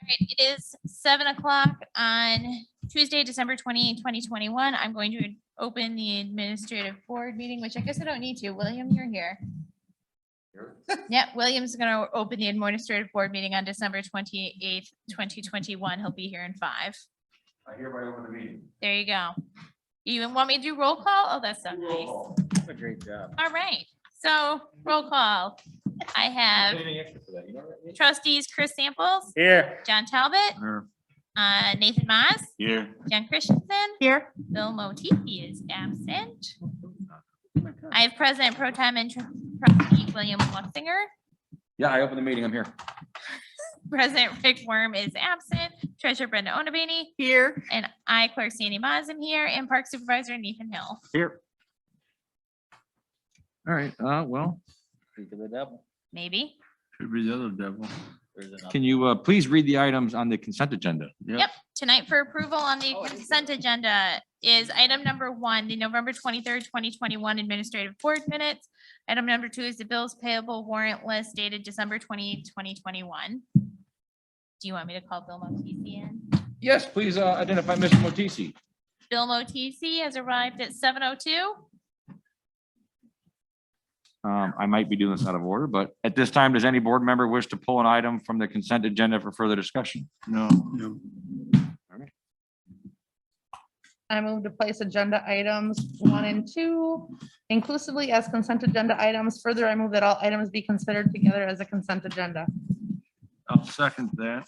It is 7 o'clock on Tuesday, December 28, 2021. I'm going to open the administrative board meeting, which I guess I don't need to. William, you're here. Yeah, William's going to open the administrative board meeting on December 28th, 2021. He'll be here in 5. I hereby open the meeting. There you go. You want me to do roll call? Oh, that's so nice. Roll A great job. All right, so roll call. I have Anything extra for that? You know what I mean? trustees Chris Samples, Here. John Talbot, Nathan Maas, Here. Jen Christensen. Here. Bill Motifi is absent. I have President Pro Tem and Trustee William Luxinger. Yeah, I open the meeting. I'm here. President Rick Worm is absent. Treasurer Brenda Onabany here. And I, Clerk Sandy Maas, am here. And Park Supervisor Nathan Hill. Here. All right, well, Speak of the devil. Maybe. should be the other devil. There's enough. Can you please read the items on the consent agenda? Yep. Tonight for approval on the consent agenda is item number 1, the November 23rd, 2021 administrative board minutes. Item number 2 is the bills payable warrant list dated December 28th, 2021. Do you want me to call Bill Motisi in? Yes, please identify Mr. Motisi. Bill Motisi has arrived at 7:02. I might be doing this out of order, but at this time, does any board member wish to pull an item from the consent agenda for further discussion? No. I move to place agenda items 1 and 2 inclusively as consent agenda items. Further, I move that all items be considered together as a consent agenda. I'll second that.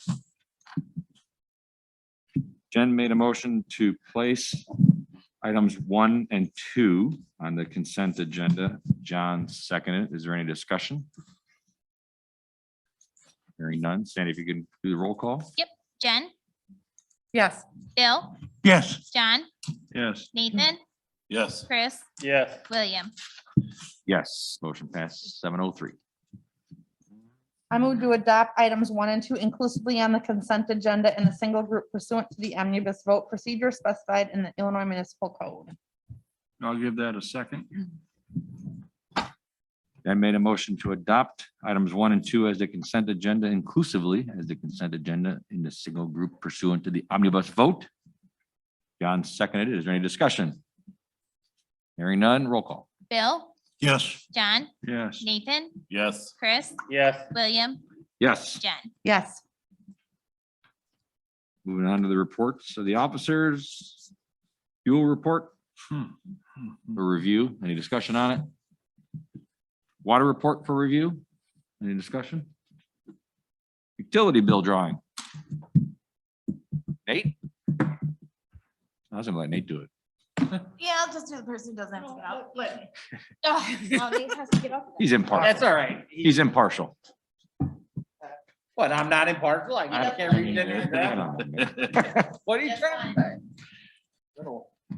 Jen made a motion to place items 1 and 2 on the consent agenda. John seconded. Is there any discussion? Hearing none. Sandy, if you can do the roll call. Jen, Yes. Bill, Yes. John, Yes. Nathan, Yes. Chris, Yes. William. Yes, motion passes 703. I move to adopt items 1 and 2 inclusively on the consent agenda in a single group pursuant to the omnibus vote procedure specified in the Illinois Municipal Code. I'll give that a second. Jen made a motion to adopt items 1 and 2 as the consent agenda inclusively as the consent agenda in the single group pursuant to the omnibus vote. John seconded it. Is there any discussion? Hearing none, roll call. Bill, Yes. John, Yes. Nathan, Yes. Chris, Yes. William, Yes. Jen. Yes. Moving on to the reports of the officers. Fuel report for review. Any discussion on it? Water report for review. Any discussion? Utility bill drawing. Nate? I was gonna let Nate do it. Yeah, I'll just do the person who doesn't have to get up. Oh, well, Nate has to get up. He's impartial. That's all right. He's impartial. What, I'm not impartial? I That's can't read fine. it. What are you That's trying fine. to say? Little- All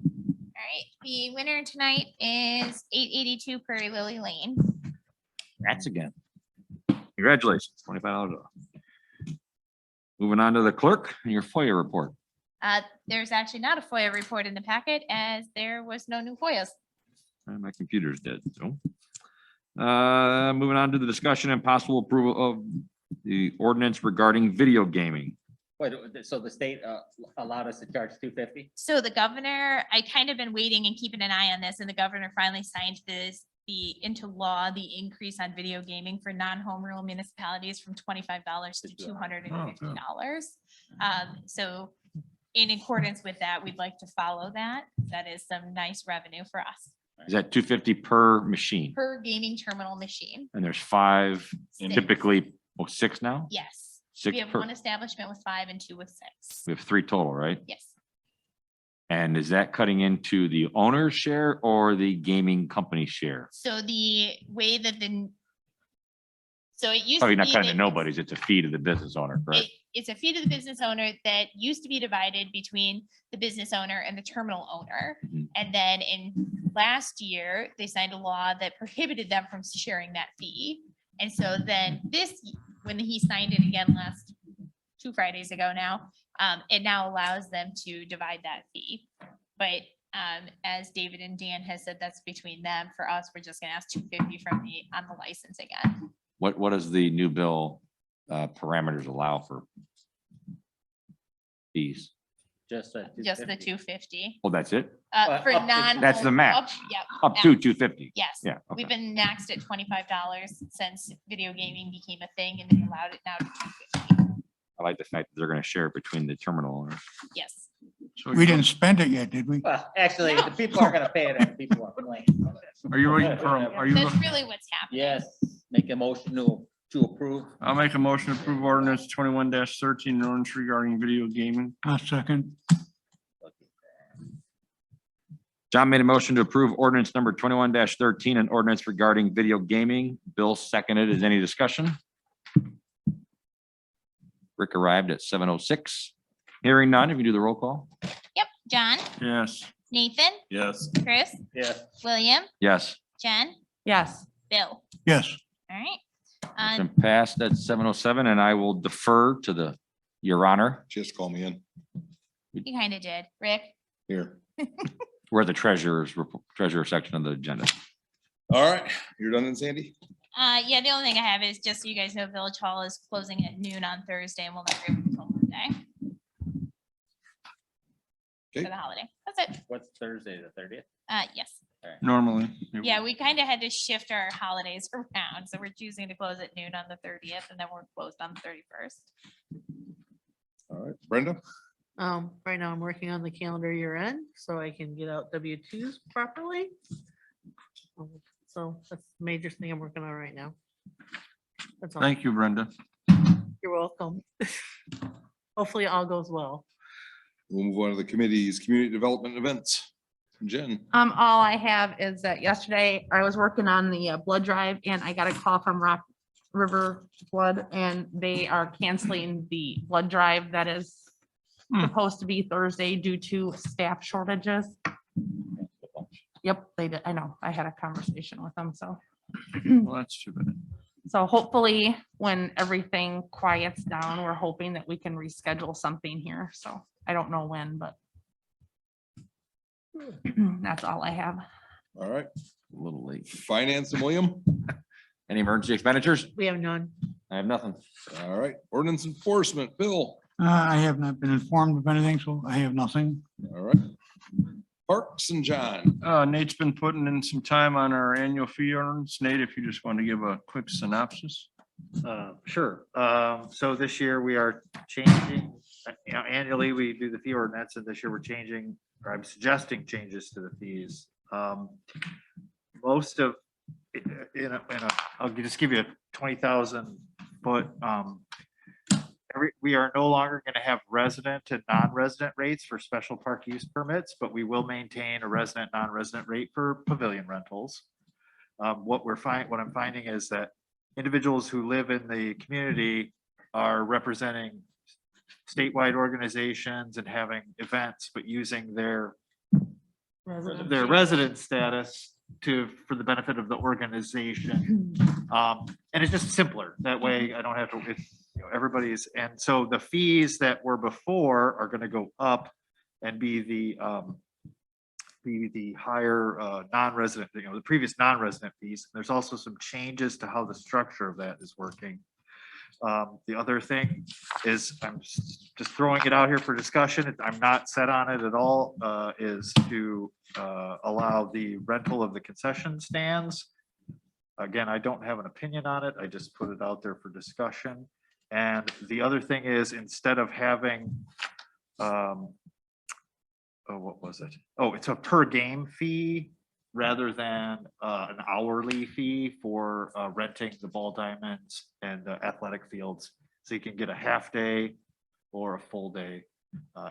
right, the winner tonight is 882 Prairie Lily Lane. Congrats again. Congratulations, $25 off. Moving on to the clerk and your FOIA report. There's actually not a FOIA report in the packet as there was no new FOIAs. My computer's dead, so. Moving on to the discussion and possible approval of the ordinance regarding video gaming. Wait, so the state allowed us to charge $250? So the governor, I kind of been waiting and keeping an eye on this, and the governor finally signed into law, the increase on video gaming for non-home rule municipalities from $25 to $250. So in accordance with that, we'd like to follow that. That is some nice revenue for us Is that $250 per machine? per gaming terminal machine. And there's 5, Six. typically, 6 now? Yes, 6 we have per, 1 establishment with 5 and 2 with 6. we have 3 total, right? Yes. And is that cutting into the owner's share or the gaming company share? So the way that so it used Probably to not be cutting to that nobodies, it's a fee to the business owner, correct? it's a fee to the business owner that used to be divided between the business owner and the terminal owner. Mhm. And then in last year, they signed a law that prohibited them from sharing that fee. And so then when he signed it again last 2 Fridays ago now, it now allows them to divide that fee. But as David and Dan has said, that's between them. For us, we're just gonna ask $250 on the license again. What does the new bill parameters allow for fees? Just the Just the 250. 250. Oh, that's it? For Up to- non. That's the max. Yep. Up to 250? Yes. Yeah, We've okay. been maxed at $25 since video gaming became a thing and they allowed it now to 250. I like the fact that they're gonna share it between the terminal owners. Yes. So We didn't spend it yet, did we? Well, actually, the people are gonna pay it and people are playing. Are you looking for, are you, That's really what's happening. Yes, make a motion to approve. I'll make a motion to approve ordinance 21-13, an ordinance regarding video gaming. A second. John made a motion to approve ordinance number 21-13, an ordinance regarding video gaming. Bill seconded. Is any discussion? Rick arrived at 7:06. Hearing none, if you do the roll call. Yep. John, Yes. Nathan, Yes. Chris, Yeah. William, Yes. Jen, Yes. Bill. Yes. All right. Motion passed at 7:07, and I will defer to your honor. Just call me in You kind of did, Rick. here. We're at the treasurer section of the agenda. All right, you're done then, Sandy? Yeah, the only thing I have is just so you guys know Village Hall is closing at noon on Thursday and we'll not be open until Monday. For Okay. the holiday. That's it. What's Thursday, the 30th? Yes. Normally. Yeah, we kind of had to shift our holidays around. So we're choosing to close at noon on the 30th and then we're closed on the 31st. All right, Brenda? Right now I'm working on the calendar year end, so I can get out W-2s properly. So that's the major thing I'm working on right now. That's all. Thank you, Brenda. You're welcome. Hopefully all goes well. We'll move on to the committees, community development events. Jen? All I have is that yesterday I was working on the blood drive and I got a call from Rock River Blood and they are canceling the blood drive that is supposed to be Thursday due to staff shortages. Yep, they did. I know. I had a conversation with them, so. Well, that's too bad. So hopefully when everything quiets down, we're hoping that we can reschedule something here. So I don't know when, but that's all I have. All right, A little late. finance and William? Any emergency expenditures? We have none. I have nothing. All right, ordinance enforcement, Bill? I have not been informed of anything, so I have nothing. All right. Parks and John? Nate's been putting in some time on our annual fee ordinance. Nate, if you just want to give a quick synopsis. Sure. So this year we are changing, annually we do the fee ordinance and this year we're changing, or I'm suggesting changes to the fees. Most of, I'll just give you a 20,000 foot. We are no longer going to have resident and non-resident rates for special park use permits, but we will maintain a resident, non-resident rate for pavilion rentals. What I'm finding is that individuals who live in the community are representing statewide organizations and having events, but using their resident status for the benefit of the organization. And it's just simpler. That way I don't have to, everybody's, and so the fees that were before are gonna go up and be the higher non-resident, the previous non-resident fees. There's also some changes to how the structure of that is working. The other thing is, I'm just throwing it out here for discussion. I'm not set on it at all, is to allow the rental of the concession stands. Again, I don't have an opinion on it. I just put it out there for discussion. And the other thing is, instead of having, what was it? Oh, it's a per game fee rather than an hourly fee for renting the ball diamonds and the athletic fields. So you can get a half day or a full day,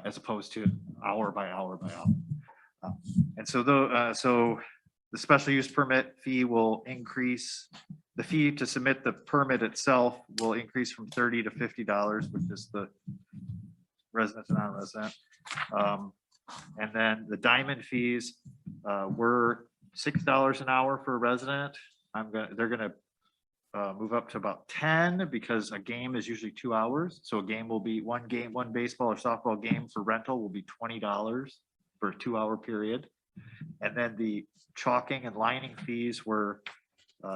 as opposed to hour by hour by hour. And so the special use permit fee will increase. The fee to submit the permit itself will increase from $30 to $50, which is the resident to non-resident. And then the diamond fees were $6 an hour for a resident. They're gonna move up to about 10 because a game is usually 2 hours. So a game will be one baseball or softball game for rental will be $20 for a 2 hour period. And then the chalking and lining fees were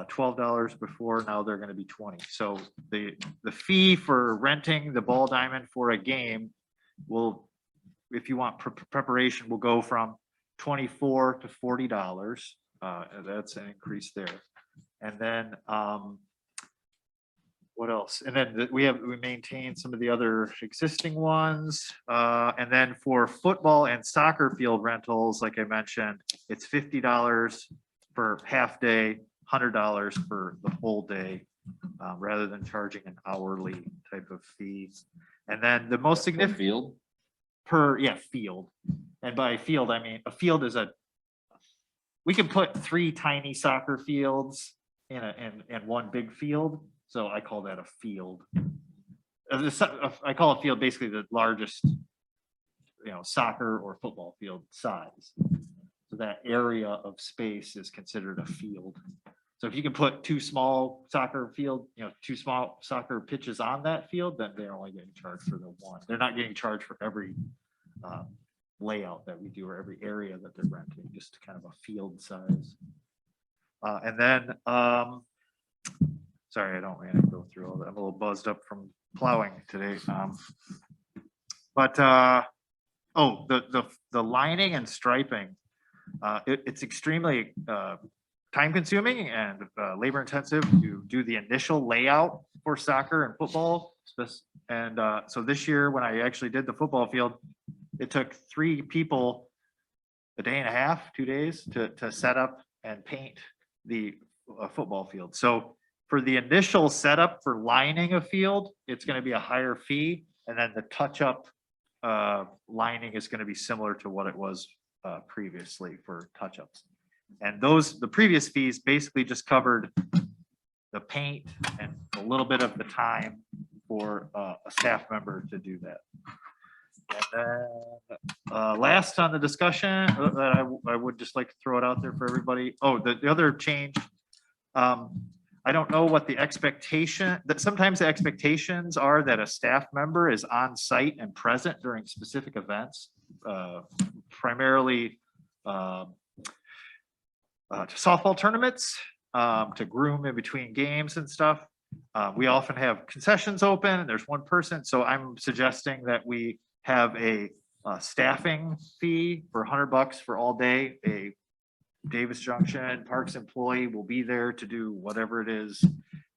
$12 before, now they're gonna be 20. So the fee for renting the ball diamond for a game will if you want preparation, will go from $24 to $40. And that's an increase there. And then, what else? And then we maintain some of the other existing ones. And then for football and soccer field rentals, like I mentioned, it's $50 for half day, $100 for the whole day, rather than charging an hourly type of fee. And then the most significant Field. field. And by field, I mean, a field is we can put 3 tiny soccer fields in one big field. So I call that a field. I call a field basically the largest, soccer or football field size. So that area of space is considered a field. So if you can put 2 small soccer field, 2 small soccer pitches on that field, then they're only getting charged for the one. They're not getting charged for every layout that we do or every area that they're renting, just kind of a field size. And then, sorry, I don't want to go through all that. I'm a little buzzed up from plowing today. The lining and striping, it's extremely time consuming and labor intensive to do the initial layout for soccer and football. And so this year, when I actually did the football field, it took 3 people a day and a half, 2 days to set up and paint the football field. So for the initial setup for lining a field, it's going to be a higher fee. And then the touch-up lining is going to be similar to what it was previously for touch-ups. And the previous fees basically just covered the paint and a little bit of the time for a staff member to do that. And then last on the discussion that I would just like to throw it out there for everybody. Oh, the other change. I don't know what the expectation, that sometimes the expectations are that a staff member is on site and present during specific events, primarily to softball tournaments, to groom in between games and stuff. We often have concessions open and there's one person. So I'm suggesting that we have a staffing fee for $100 for all day. A Davis Junction Parks employee will be there to do whatever it is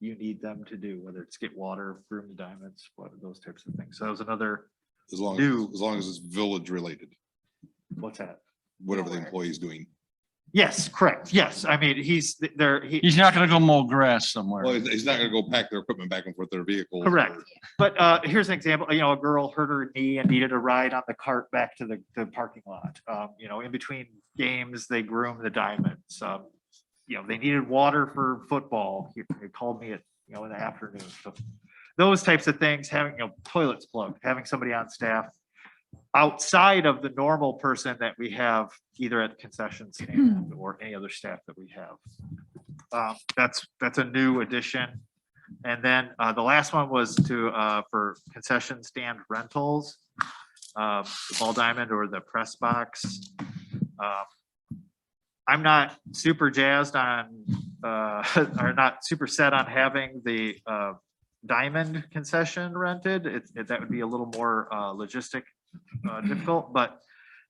you need them to do, whether it's get water, groom the diamonds, those types of things. So that was another, As long as it's village related, what's that? whatever the employee is doing. Yes, correct. Yes. I mean, he's there. He's not gonna go mow grass somewhere. Well, he's not gonna go pack their equipment back and forth their vehicles. Correct. or- But here's an example, a girl hurt her knee and needed a ride on the cart back to the parking lot. In between games, they groom the diamonds. They needed water for football. They called me in the afternoon. So those types of things, having, toilets plugged, having somebody on staff outside of the normal person that we have either at the concession stand or any other staff that we have. That's a new addition. And then the last one was for concession stand rentals, the Ball Diamond or the press box. I'm not super jazzed on, or not super set on having the Diamond concession rented. That would be a little more logistic difficult, but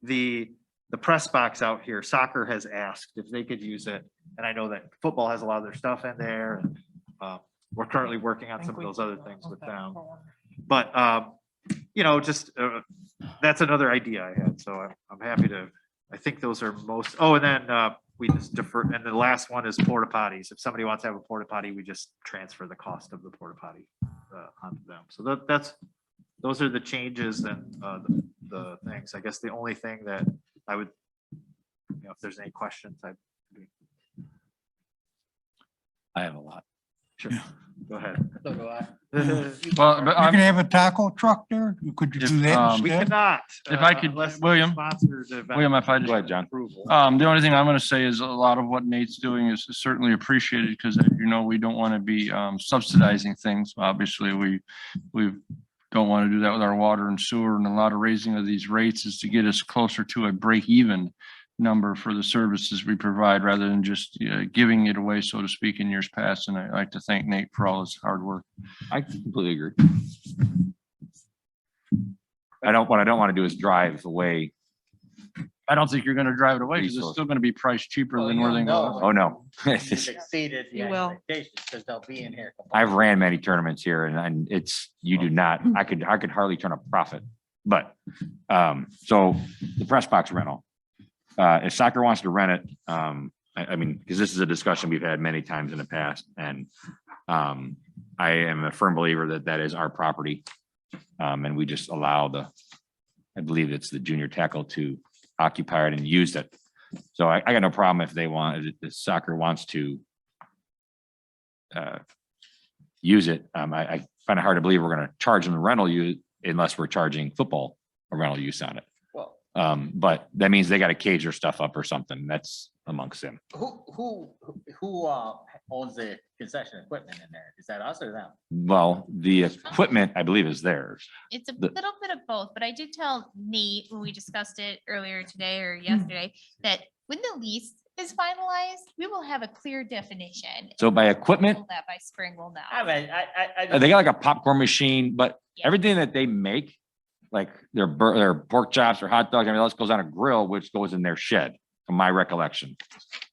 the press box out here, soccer has asked if they could use it. And I know that football has a lot of their stuff in there. We're currently working on some of those other things with them. But, that's another idea I had. So I'm happy to, I think those are most, and then we just defer. And the last one is porta potties. If somebody wants to have a porta potty, we just transfer the cost of the porta potty onto them. So those are the changes and the things. I guess the only thing that I would, if there's any questions, I have a lot. sure, go ahead. So do I. Well, but You can have a taco truck there? Could you do that We instead? cannot. If I could, unless the William, sponsors event William, if I just. Go ahead, John. approval. The only thing I'm gonna say is a lot of what Nate's doing is certainly appreciated because, we don't want to be subsidizing things. Obviously, we don't want to do that with our water and sewer, and a lot of raising of these rates is to get us closer to a break even number for the services we provide rather than just giving it away, so to speak, in years past. And I'd like to thank Nate for all his hard work. I completely agree. what I don't want to do is drive away. I don't think you're gonna drive it away because it's Resource. still gonna be priced cheaper Well, than you'll where they know. go. Oh, no. You've exceeded the You will. expectations because they'll be in here. I've ran many tournaments here and it's, you do not, I could hardly turn a profit. But, so the press box rental, if soccer wants to rent it, I mean, because this is a discussion we've had many times in the past and, I am a firm believer that that is our property. And we just allow I believe it's the junior tackle to occupy it and use it. So I got no problem if they want, if soccer wants to use it. I find it hard to believe we're gonna charge them the rental use unless we're charging football a rental use on it. Well, But that means they gotta cage their stuff up or something. That's amongst them. who owns the concession equipment in there? Is that us or them? Well, the equipment, I believe, is theirs. It's a The- little bit of both, but I did tell Nate when we discussed it earlier today or yesterday, that when the lease is finalized, we will have a clear definition. So by equipment, That by spring we'll know. I mean, I. they got like a popcorn machine, but Yeah. everything that they make, like their pork chops or hot dogs, everything else goes on a grill, which goes in their shed, from my recollection.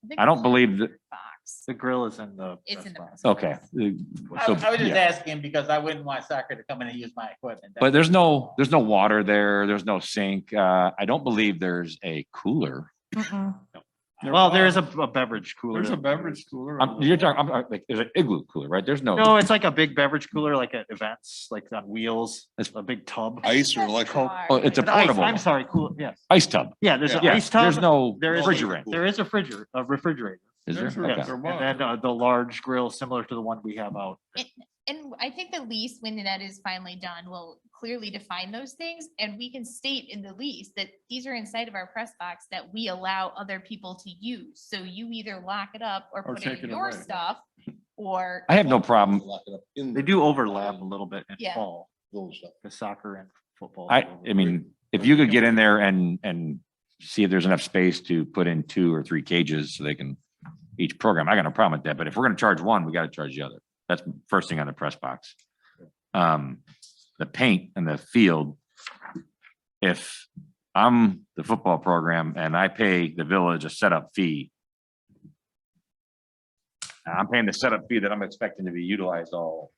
think I don't it's believe that, Box. The grill is in the. It's in the press box. okay. I So, was just yeah. asking because I wouldn't want soccer to come in and use my equipment. But there's no water there. There's no sink. I don't believe there's a cooler. Well, there is a beverage cooler. There's a beverage cooler. You're talking, like, there's an igloo cooler, right? There's no, No, it's like a big beverage cooler, like at events, like on wheels. It's- It's a big tub. Ice or electric? oh, it's a An ice- portable I'm sorry, cool, yes. ice tub. Yeah, there's an Yeah, ice tub. there's no there is- refrigerant. There is a refrigerator. Is there? That's right. Okay. Yes, and then the large grill similar to the one we have out. And I think the lease, when that is finally done, will clearly define those things. And we can state in the lease that these are inside of our press box that we allow other people to use. So you either lock it up or Or put take in it your away. stuff or. I have no problem. Lock it up in They do overlap a little bit in Yeah. fall, those stuff. the soccer and football. I mean, if you could get in there and see if there's enough space to put in 2 or 3 cages so they can each program, I got no problem with that. But if we're gonna charge one, we gotta charge the other. That's first thing on the press box. The paint and the field. If I'm the football program and I pay the village a setup fee, I'm paying the setup fee that I'm expecting to be utilized all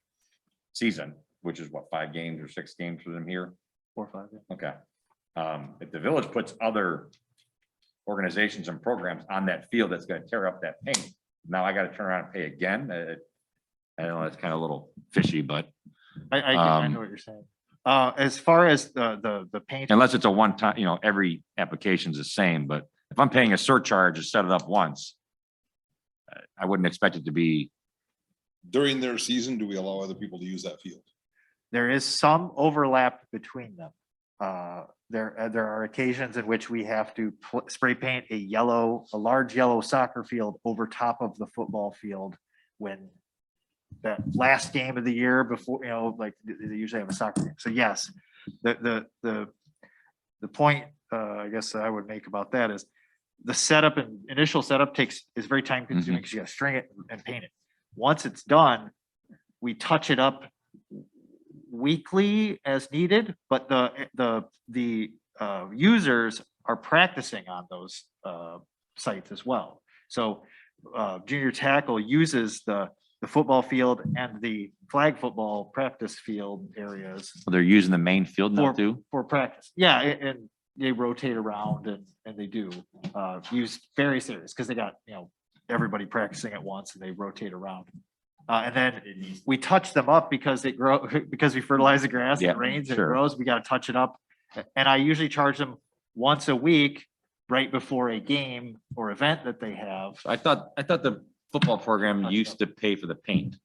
season, which is what, 5 games or 6 games for them here? 4 or 5. Yeah. Okay. If the village puts other organizations and programs on that field that's gonna tear up that paint, now I gotta turn around and pay again. I don't know, it's kind of a little fishy, but I know what you're saying. As far as the paint. unless it's a one time, every application's the same, but if I'm paying a surcharge to set it up once, I wouldn't expect it to be, During their season, do we allow other people to use that field? There is some overlap between them. There are occasions in which we have to spray paint a large yellow soccer field over top of the football field when that last game of the year before, like they usually have a soccer game. So yes, the point, I guess I would make about that is the setup and initial setup is very time consuming because you gotta string it and paint it. Once it's done, we touch it up weekly as needed, but the users are practicing on those sites as well. So junior tackle uses the football field and the flag football practice field areas they're using the main field now too. for practice. Yeah, and they rotate around and they do use various areas because they got, everybody practicing at once and they rotate around. And then we touch them up because they grow, because we fertilize the grass, Yeah, it rains, it sure. grows, we gotta touch it up. And I usually charge them once a week, right before a game or event that they have. I thought the football program used to pay for the paint.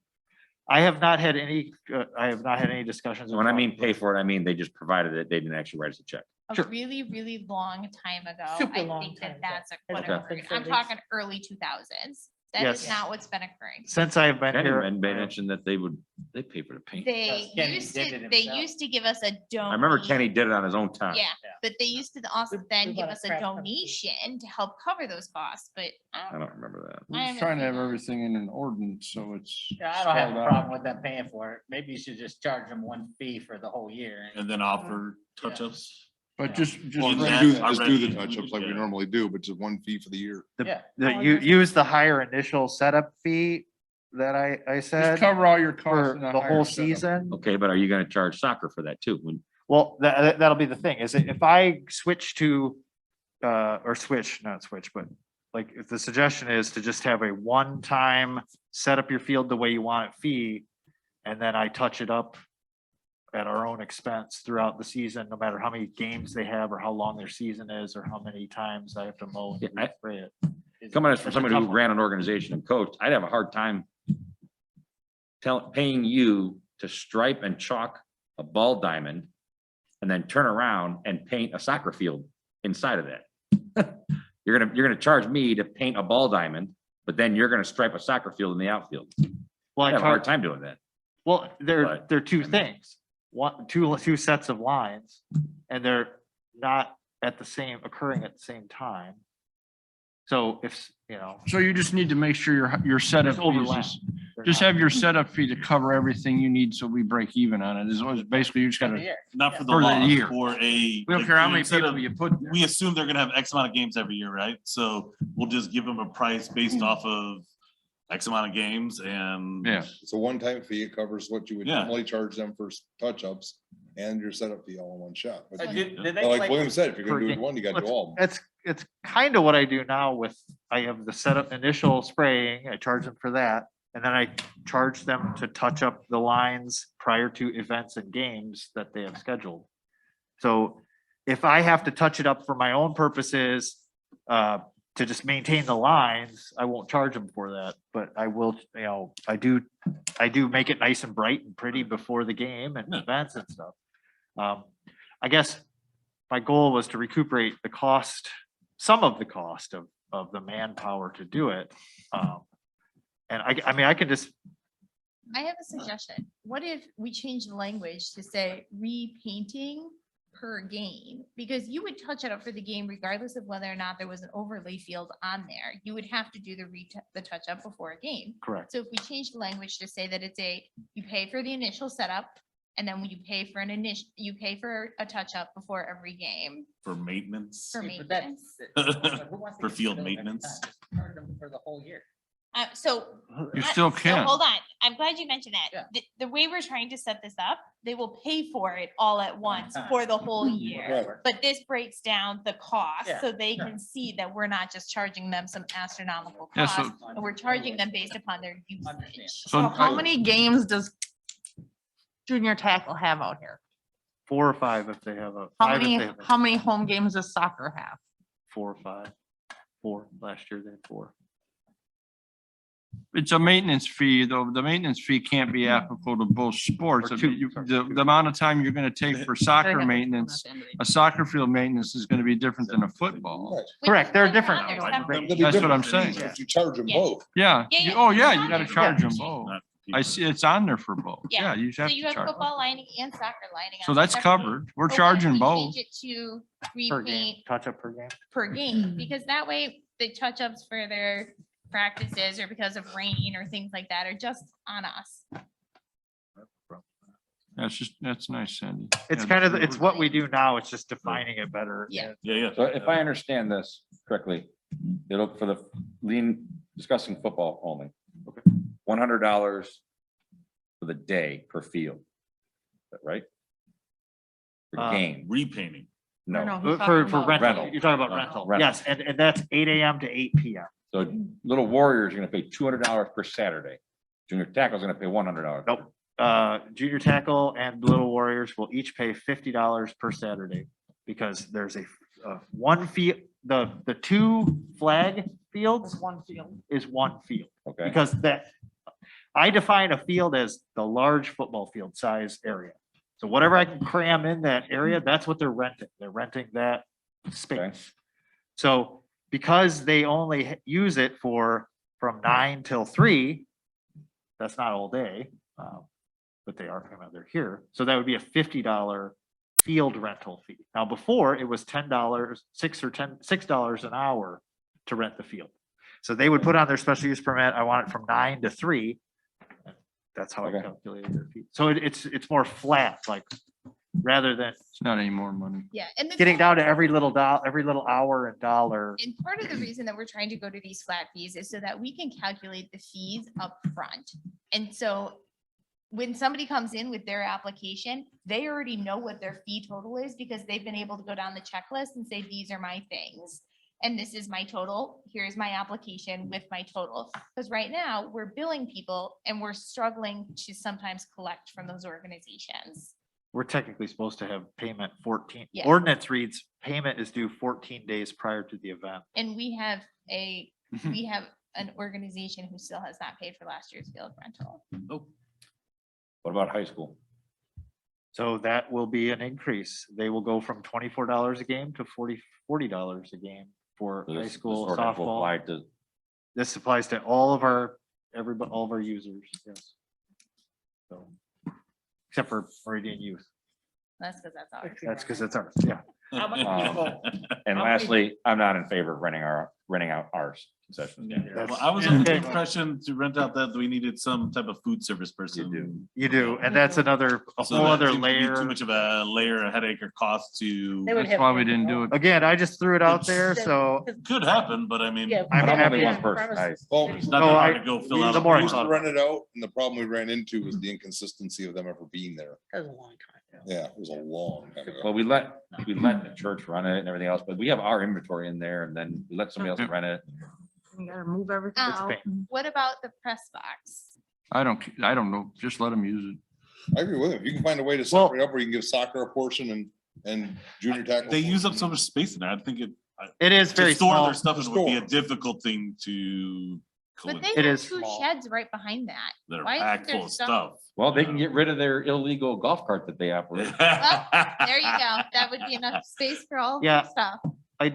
I have not had any discussions. When I with- mean pay for it, I mean they just provided it. They didn't actually write us a check. A Sure. really, really long time ago. Super I long think time that ago. that's what Okay. I'm talking early 2000s. That is Yes. not what's been occurring. Since I've been Kenny here. mentioned that they pay for the paint. They Kenny used did to, it they himself. used to give us a donation. I remember Kenny did it on his own time. Yeah, but they used to also then we give bought a us a crap ton of paint. donation to help cover those costs, but I I don't, don't remember that. We're I just haven't trying to seen have that. everything in an ordinance, so it's. Yeah, I don't have spelled a out. problem with them paying for it. Maybe you should just charge them one fee for the whole year. And then offer touch-ups. But just. Well, bring that- just that- just I do the read- touch-ups like we yeah. normally do, but just one fee for the year. Yeah. The, Oh, you there's- use the higher initial setup fee that I Just said cover all your costs. for in the a whole higher setup. season. Okay, but are you gonna charge soccer for that too? When, Well, that'll be the thing, is if I switch to, or switch, not switch, but like, if the suggestion is to just have a one-time, set up your field the way you want it fee, and then I touch it up at our own expense throughout the season, no matter how many games they have, or how long their season is, or how many times I have to mow Yeah, and spray it. coming as from It's a somebody who tough one. ran an organization and coached, I'd have a hard time paying you to stripe and chalk a ball diamond and then turn around and paint a soccer field inside of that. You're gonna charge me to paint a ball diamond, but then you're gonna stripe a soccer field in the outfield. Well, I I have a hard charge, time doing that. well, they're But- two things. Two sets of lines, and they're not occurring at the same time. So if, you know. So you just need to make sure your setup There's overlap. fees, they're just not- have your setup fee to cover everything you need, so we break even on it, is basically you just For the gotta, year. Not for the For the law, year. for a. we don't like, care how many instead people of- you put there. We assume they're gonna have X amount of games every year, right? So we'll just give them a price based off of X amount of games and. Yeah. It's a one-time fee. It covers what you would Yeah. normally charge them for touch-ups and your setup fee all in one shot. But Did they but like play- William said, if you're Per gonna do game. it one, you gotta do all. of them. It's kind of what I do now with, I have the setup initial spraying, I charge them for that. And then I charge them to touch up the lines prior to events and games that they have scheduled. So if I have to touch it up for my own purposes, to just maintain the lines, I won't charge them for that, but I will, you know, I do make it nice and bright and pretty before the game and Yeah. events and stuff. I guess my goal was to recuperate the cost, some of the cost of the manpower to do it. And I mean, I could just, I have a suggestion. What if we change the language to say repainting per game? Because you would touch it up for the game regardless of whether or not there was an overlay field on there. You would have to do the touch up before a game. correct. So if we change the language to say that it's you pay for the initial setup, and then when you pay for you pay for a touch up before every game For maintenance. for But that's- maintenance. but who wants to For get field billed every maintenance. time? Just charge them for the whole year. So. You still So can. hold on, I'm glad you mentioned Yeah. that. The way we're trying to set this up, they will pay for it all at once time. for the whole year. Right. But this breaks down the cost, Yeah, so they sure. can see that we're not just charging them some astronomical Yeah, so- cost, and we're charging them based upon their Understand. usage. So how many games does junior tackle have out here? 4 or 5 if they have a. How 5 if many, they have a- how many home games does soccer have? 4 or 5. 4, last year they had 4. It's a maintenance fee, though. The maintenance fee can't be applicable to both sports. Or I two, mean, sorry, The two. the amount of time you're gonna take for They soccer have to- maintenance, a soccer field maintenance is gonna be different than a football. Right. Which Correct, is they're what's different. on there Like, separate. There'll be That's what I'm different fees saying. If you charge them Yeah. both. Yeah, Yeah, yeah, oh, it's yeah, on you gotta there. charge them Yeah. both. Not I see, it's on there for both. Yeah. Yeah, you So have you to have charge. football lining and soccer lining. So on that's separate. covered. We're But what if charging we both. change it to Per game, repaint touch up per game. per game, because that way the touch-ups for their practices or because of rain or things like that are just on us. That's nice, Sandy. It's Yeah, kind of, that's it's what we do now. It's just defining it better. Yeah. Yeah, yeah. So if I understand this correctly, it'll, for the discussing football only. $100 for the day per field. Is that right? For Uh, game, Repainting. no. he's For talking rental, about- Rental. you're talking about rental. Rental. Yes, and that's 8 AM to 8 PM. So Little Warriors are gonna pay $200 per Saturday. Junior tackle's gonna pay $100. Nope. Junior tackle and Little Warriors will each pay $50 per Saturday because there's a one field, the 2 flag fields One field. is 1 field. Okay, Because that, I define a field as the large football field size area. So whatever I can cram in that area, that's what they're renting. They're renting that space. So because they only use it for from 9 till 3, that's not all day, but they are coming out, they're here. So that would be a $50 field rental fee. Now, before it was $10, $6 an hour to rent the field. So they would put on their special use permit, I want it from 9 to 3. That's how I Okay. calculated their fee. So it's more flat, like, rather than It's not any more money. Yeah. And the getting goal- down to every little hour and dollar. And part of the reason that we're trying to go to these flat fees is so that we can calculate the fees up front. And so when somebody comes in with their application, they already know what their fee total is because they've been able to go down the checklist and say, these are my things. And this is my total. Here's my application with my total. Because right now, we're billing people and we're struggling to sometimes collect from those organizations. We're technically supposed to have payment 14. Yeah. Ordinance reads payment is due 14 days prior to the event. And we have an organization who still has not paid for last year's field rental. What about high school? So that will be an increase. They will go from $24 a game to $40 a game for high This school ordinance will apply softball. to- This applies to all of our users, yes. So, except for Meridian Youth. That's because that's ours. That's because it's ours, yeah. How many Um, people? And How many- lastly, I'm not in favor of renting out ours concession stand. That's- Well, I was under the Okay. impression to rent out that we needed some type of food service person. You do, and that's a So whole that other seems to be layer. Too much of a layer, a headache or cost to, They would That's have why to we do didn't it do all. it. Again, I just threw it out there, so could happen, but I mean, Yeah, I'm But I'm happy. only one person. Well, it's not No, that I- hard to go we fill out. the a more I used form. to rent it out, and the problem we ran into was the inconsistency of them ever being there. That was a long time. Yeah, it was a long time ago. Well, we let the church run it and everything else, but we have our inventory in there and then we let somebody else rent it. We gotta move everything It's out. pain. What about the press box? I don't know. Just let them use it. I agree with him. If you can find a way to Well- separate up where you can give soccer a portion and junior tackle. They use up portion. so much space in there. I think It is to very store small. their stuff in would be a Store. difficult thing to. But they It have is 2 small. sheds right behind that. They're Why isn't packed there full of stuff? stuff. Well, they can get rid of their illegal golf cart that they operate. There you go. That would be enough space for all of Yeah. the stuff. I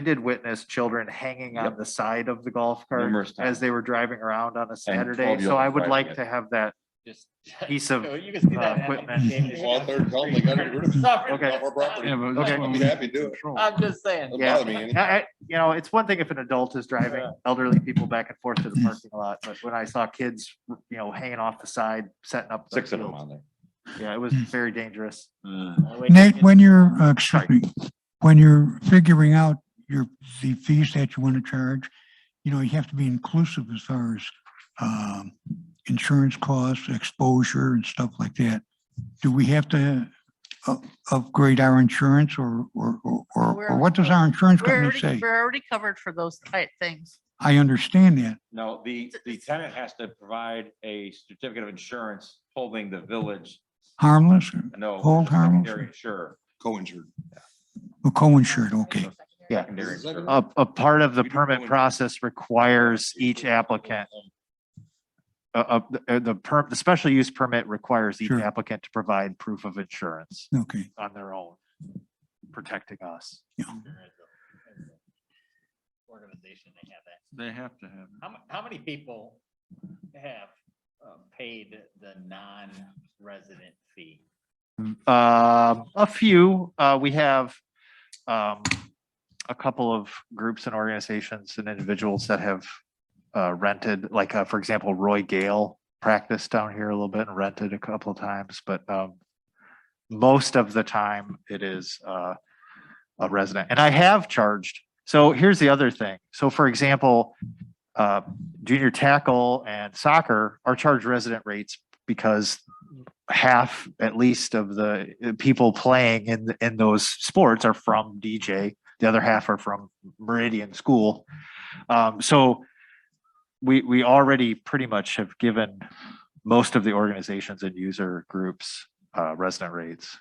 did witness children hanging on Yep. the side of the golf cart Numerous as times. they were driving around on a Saturday, 12-year-olds so I would driving like it. to have that Just- piece of You can see that equipment. Go out there and tell them they gotta get rid of it. Okay. Off our property. Yeah, but Okay, that's I'd when be we happy to do it. control. I'm just saying. Doesn't Yeah. bother me any. It's one thing if an adult is driving elderly people back and forth to the parking lot, but when I saw kids, hanging off the side, setting up. the 6 of them fields, on there. Yeah, it was very dangerous. Nate, when you're, excuse me, when you're figuring out the fees that you want to charge, you have to be inclusive as far as insurance costs, exposure and stuff like that. Do we have to upgrade our insurance or what does our insurance company say? We're already covered for those type things. I understand that. No, the tenant has to provide a certificate of insurance holding the village, Harmless or no. Hold harmless? secondary insurer. Co-insured. co-insured? Okay. Yeah. Secondary insurer. A part of the We do permit go in- process requires each applicant, the special use permit requires each Sure. applicant to provide proof of insurance Okay. on their own, protecting us. Organization, they have that. They have to have it. How many people have paid the non-resident fee? A few, we have a couple of groups and organizations and individuals that have rented, like, for example, Roy Gale practiced down here a little bit and rented a couple of times, but most of the time it is a resident. And I have charged. So here's the other thing. So for example, junior tackle and soccer are charged resident rates because half at least of the people playing in those sports are from DJ. The other half are from Meridian School. So we already pretty much have given most of the organizations and user groups resident rates.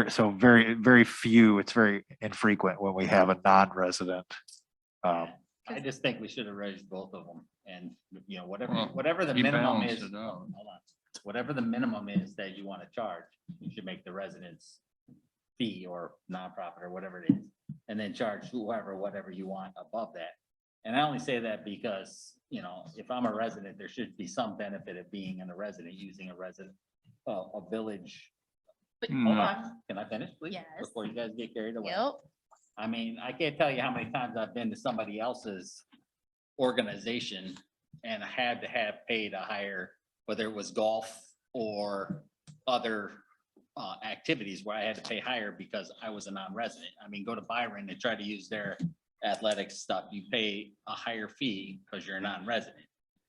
So very, very few, it's very infrequent when we have a non-resident. I just think we should have raised both of them and, Well, whatever the you minimum balance is. it out. Hold on. Whatever the minimum is that you want to charge, you should make the residents fee or nonprofit or whatever it is. And then charge whoever, whatever you want above that. And I only say that because, you know, if I'm a resident, there should be some benefit of being in a resident, using a village. But- Hold on, can I finish, please? Yes. Before you guys get carried away. Yep. I mean, I can't tell you how many times I've been to somebody else's organization and had to have paid a higher, whether it was golf or other activities where I had to pay higher because I was a non-resident. I mean, go to Byron and try to use their athletics stuff. You pay a higher fee because you're a non-resident.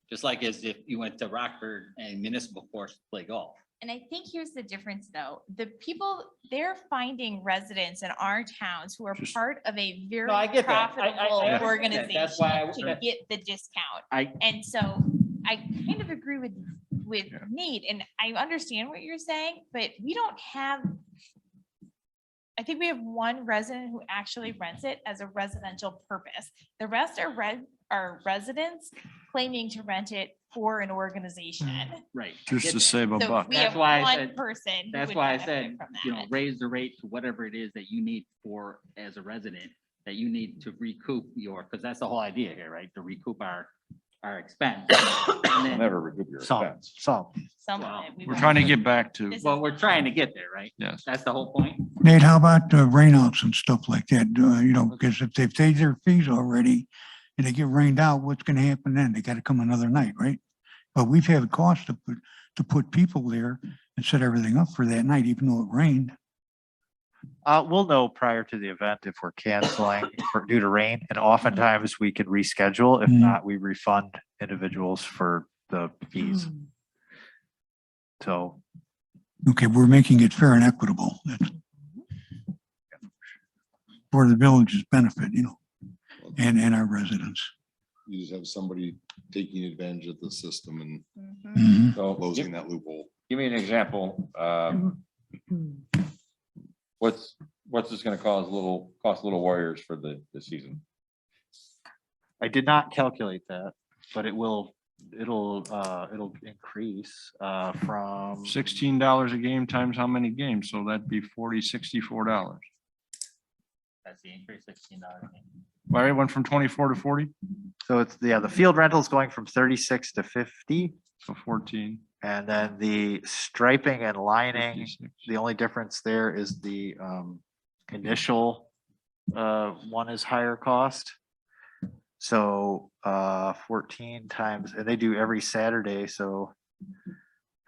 Just like as if you went to Rockford and municipal course to play golf. And I think here's the difference though. The people, they're finding residents in our towns who are Just- part of a very No, I get that. I profitable understand that. organization That's why to get the discount. I- And so I kind of agree with Yeah. Nate, and I understand what you're saying, but we don't have. I think we have one resident who actually rents it as a residential purpose. The rest are residents claiming to rent it for an organization. Right. Just to save a So buck. we That's have why I one said- person. who That's would why I benefit said, from you know, that. raise the rate to whatever it is that you need for, as a resident, that you need to recoup your, because that's the whole idea here, right? To recoup our expense. And You'll then- never recoup your Some, expense. some. Some Wow. of it we We're won't. trying to get back to, This Well, we're trying to get there, right? yes. That's the whole point. Nate, how about rainouts and stuff like that? You know, because if they've paid their fees already and they get rained out, what's gonna happen then? They gotta come another night, right? But we've had a cost to put people there and set everything up for that night, even though it rained. We'll know prior to the event if we're canceling due to rain, and oftentimes we can reschedule. If Mhm. not, we refund individuals for the fees. So, Okay, we're making it fair and equitable. That's for the village's benefit, you know, and our residents. You just have somebody taking advantage of the system and Mhm. Mhm. So closing that loophole. give me an example. What's this gonna cost Little Warriors for the season? I did not calculate that, but it'll increase from, $16 a game times how many games? So that'd be $64. That's the increase, $16. Right, it went from 24 to 40, so it's, yeah, the field rental's going from 36 to 50. so 14. And then the striping and lining, 56. the only difference there is the initial one is higher cost. So 14 times, and they do every Saturday, so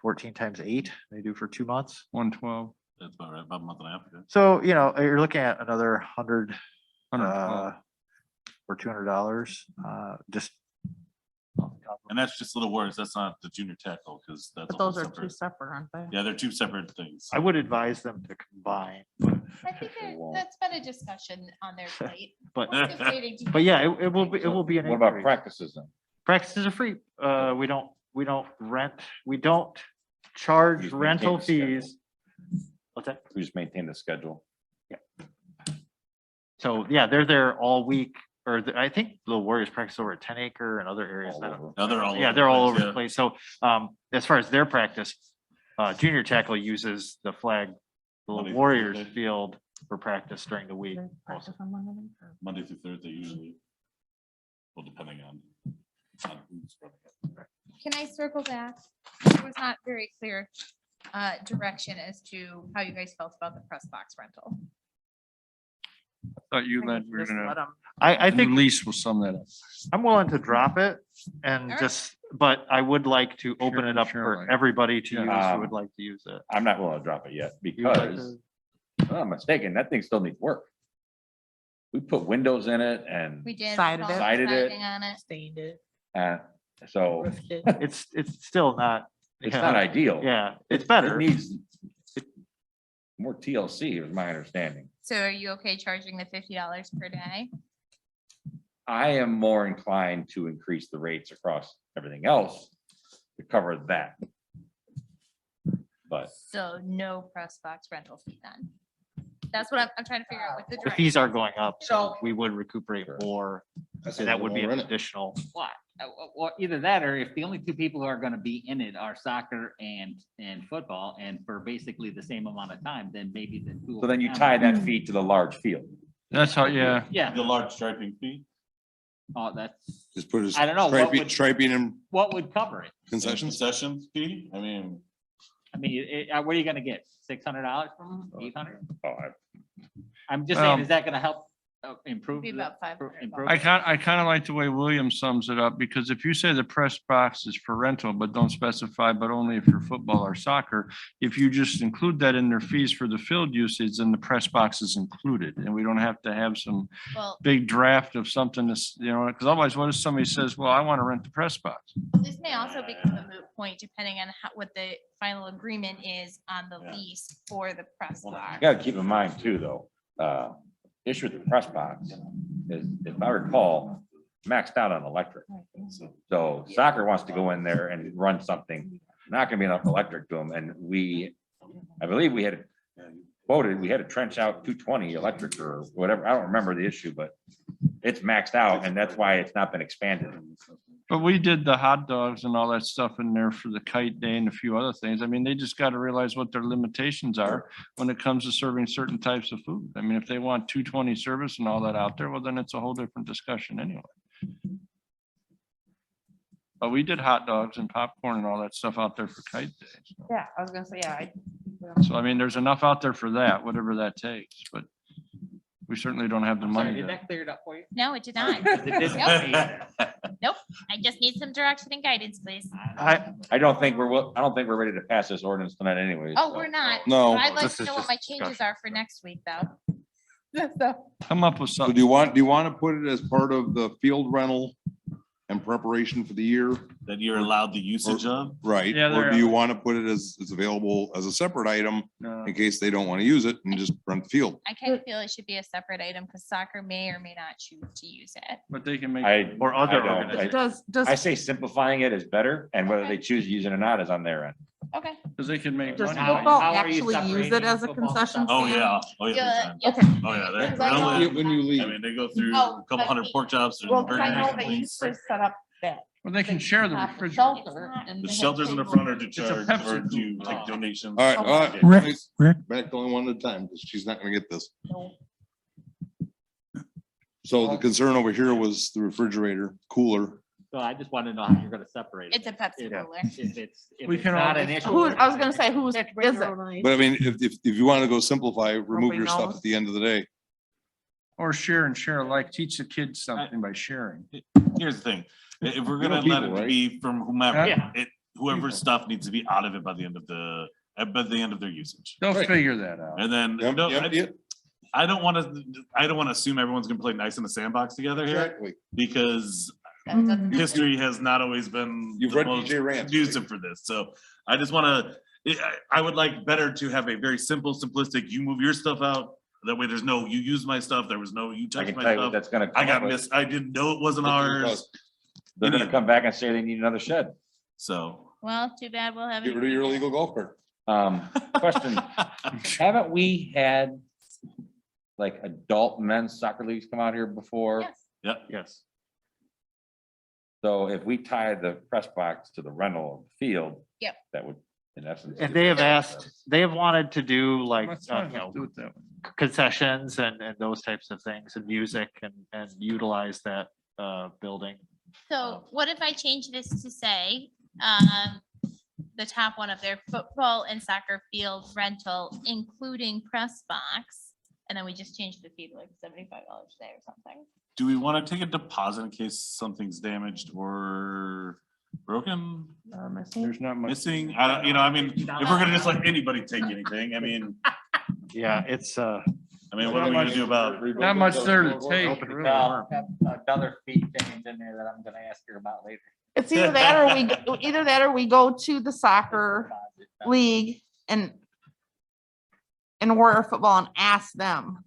14 times 8, they do for 2 months. 112, That's about right, about a month and a half ago. So, you know, you're looking at another 112. or $200, just. And that's just Little Warriors. That's not the junior tackle, because that's. But a whole those are two separate- separate, aren't they? Yeah, they're two separate things. I would advise them to combine, I think that's been a discussion on their plate. but, We're just waiting to- but yeah, it will be an What about increase. practices then? Practices are free. We don't rent, we don't charge Just rental maintain the schedule. fees. What's that? We just maintain the schedule. So, yeah, they're there all week, or I think the Warriors practice over at 10 Acre and other areas. All I don't- over. No, they're all. Yeah, over they're all place, over the yeah. place. So, as far as their practice, junior tackle uses the flag, the Monday through Warriors Thursday. field for practice during the week. also. Monday through Thursday usually. Well, depending on who's running it. Can I circle back? There was not very clear direction as to how you guys felt about the press box rental. Thought you led, we're Just let gonna, 'em- I the think lease will sum that up. I'm willing to drop it and Alright. just, but I would like to open it up for Surely. everybody to Yeah. use who would like to use it. I'm not willing to drop it yet You would like because, to- if I'm not mistaken, that thing still needs work. We put windows in it and, We did. Sided small it. Sided it. siding On it. Stained it, so roofed it. It's still not. it's yeah, not ideal. Yeah, it's It better. needs more TLC is my understanding. So are you okay charging the $50 per day? I am more inclined to increase the rates across everything else to cover that. But So no press box rental fee then? That's what I'm trying to figure out with the. The fees direction. are going up, so we would recuperate more. That's That would be an rent it. additional. Well, either that, or if the only two people who are gonna be in it are soccer and football, and for basically the same amount of time, then maybe the two. so then you of them- tie that fee to the large field. That's how, yeah, Yeah, The large striping fee. Oh, that's, Just put it I don't know, what striping, would- striping and what would cover it? concessions. Concessions fee, I mean. I mean, what are you gonna get? $600 from them? 800? Oh, I'm just saying, Um, is that gonna help improve? Be the- about 500 improve I it? kind of like the way William sums it up, because if you say the press box is for rental, but don't specify, but only if you're football or soccer, if you just include that in their fees for the field usage, then the press box is included, and we don't have to have some Well, big draft of something that's, because otherwise, what if somebody says, well, I want to rent the press box? this may also become a moot point depending on what the final agreement is on the Yeah. lease for the press box. You gotta keep in mind too, though, issue with the press box is, if I recall, maxed out on electric. So soccer wants to go in there and run something, not gonna be enough electric to them, and I believe we had quoted, we had to trench out 220 electric or whatever, I don't remember the issue, but it's maxed out, and that's why it's not been expanded. But we did the hot dogs and all that stuff in there for the kite day and a few other things. I mean, they just got to realize what their limitations are when it comes to serving certain types of food. I mean, if they want 220 service and all that out there, well, then it's a whole different discussion anyway. But we did hot dogs and popcorn and all that stuff out there for kite days. Yeah, I was gonna say, yeah. So I mean, there's enough out there for that, whatever that takes, but we certainly don't have the I'm sorry, money did to. that clear it up for you? No, it did not. It didn't Nope. say- I just need some direction and guidance, please. I don't think we're ready to pass this ordinance tonight anyways. Oh, so. we're not. No. I'd like This to is know what just my changes discussion. are for next week, though. Come up with So something. do you want to put it as part of the field rental and preparation for the year? That you're allowed the usage of. Right? Yeah, Or they're- do you want to put it as, it's available as a separate item No. in case they don't want to use it and just rent the field? I kind of feel it should be a separate item because soccer may or may not choose to use it. But they can make. Or other I don't. organizations. I say simplifying it is better, and whether they choose to use it or not is on their end. Okay. Because they can make Does money. How- football how are you actually use it separating as a football concession stuff? Oh, stand? yeah. Oh, yeah. Yeah, big time. yeah. Oh, yeah. Because they're I know- grilling. When you I leave. mean, they go through Oh, a couple but hundred pork chops. and Well, 'cause I burgers know and they wings. used to set up that. Well, they can share the have refrigerator. shelter and The they had shelters in the tables. front are to It's a charge Pepsi or to food. take donations. All right, Oh, all right. Rick, Rick, Back to only one at a time, because she's not gonna get this. No. So the concern over here was the refrigerator cooler. So I just want to know how you're gonna separate it. It's a Pepsi If- cooler. If We it's can not all- an issue. Who, I was gonna say, who's, Have to bring is your it? own ice. But I mean, if you want to go simplify, remove Nobody your stuff knows. at the end of the day. Or share and share alike, teach the kids something by sharing. Here's the thing, if we're You know gonna let people, it right? be from whomever, Yeah. whoever's stuff needs to be out of it by the end of their usage. They'll Right. figure that out. And then, Empty- no, empty it. I don't wanna assume everyone's gonna play nice in the sandbox together here, Exactly. because That doesn't- history has not always been You've the read most DJ Rand's, conducive for this, so I just wanna, I would like better to have a very simple, simplistic, you move your stuff out, that way there's no, you use my stuff, there was no, you I touched can my tell you what stuff, that's gonna. I come up got with. I didn't know it wasn't ours, They're gonna come back and say they need another shed. so. Well, too bad we'll have. Get rid of your illegal golf cart. Question, haven't we had like adult men's soccer leagues come out here before? Yes. Yep, Yes. So if we tie the press box to the rental of the field. Yep. That would, in essence. And they have asked, they have wanted to do like, That's you fine, know, let's do it that way. concessions and those types of things and music and utilize that building. So what if I change this to say, the top one of their football and soccer field rental, including press box? And then we just change the fee to like $75 a day or something. do we wanna take a deposit in case something's damaged or broken, There's not much. missing? I don't, I mean, if we're gonna just let anybody take anything, I mean, Yeah, it's what are we gonna do about? Not much there to take, really. Well, have another fee change in there that I'm gonna ask you about later. It's either that or we go to the soccer league and Warrior football and ask them,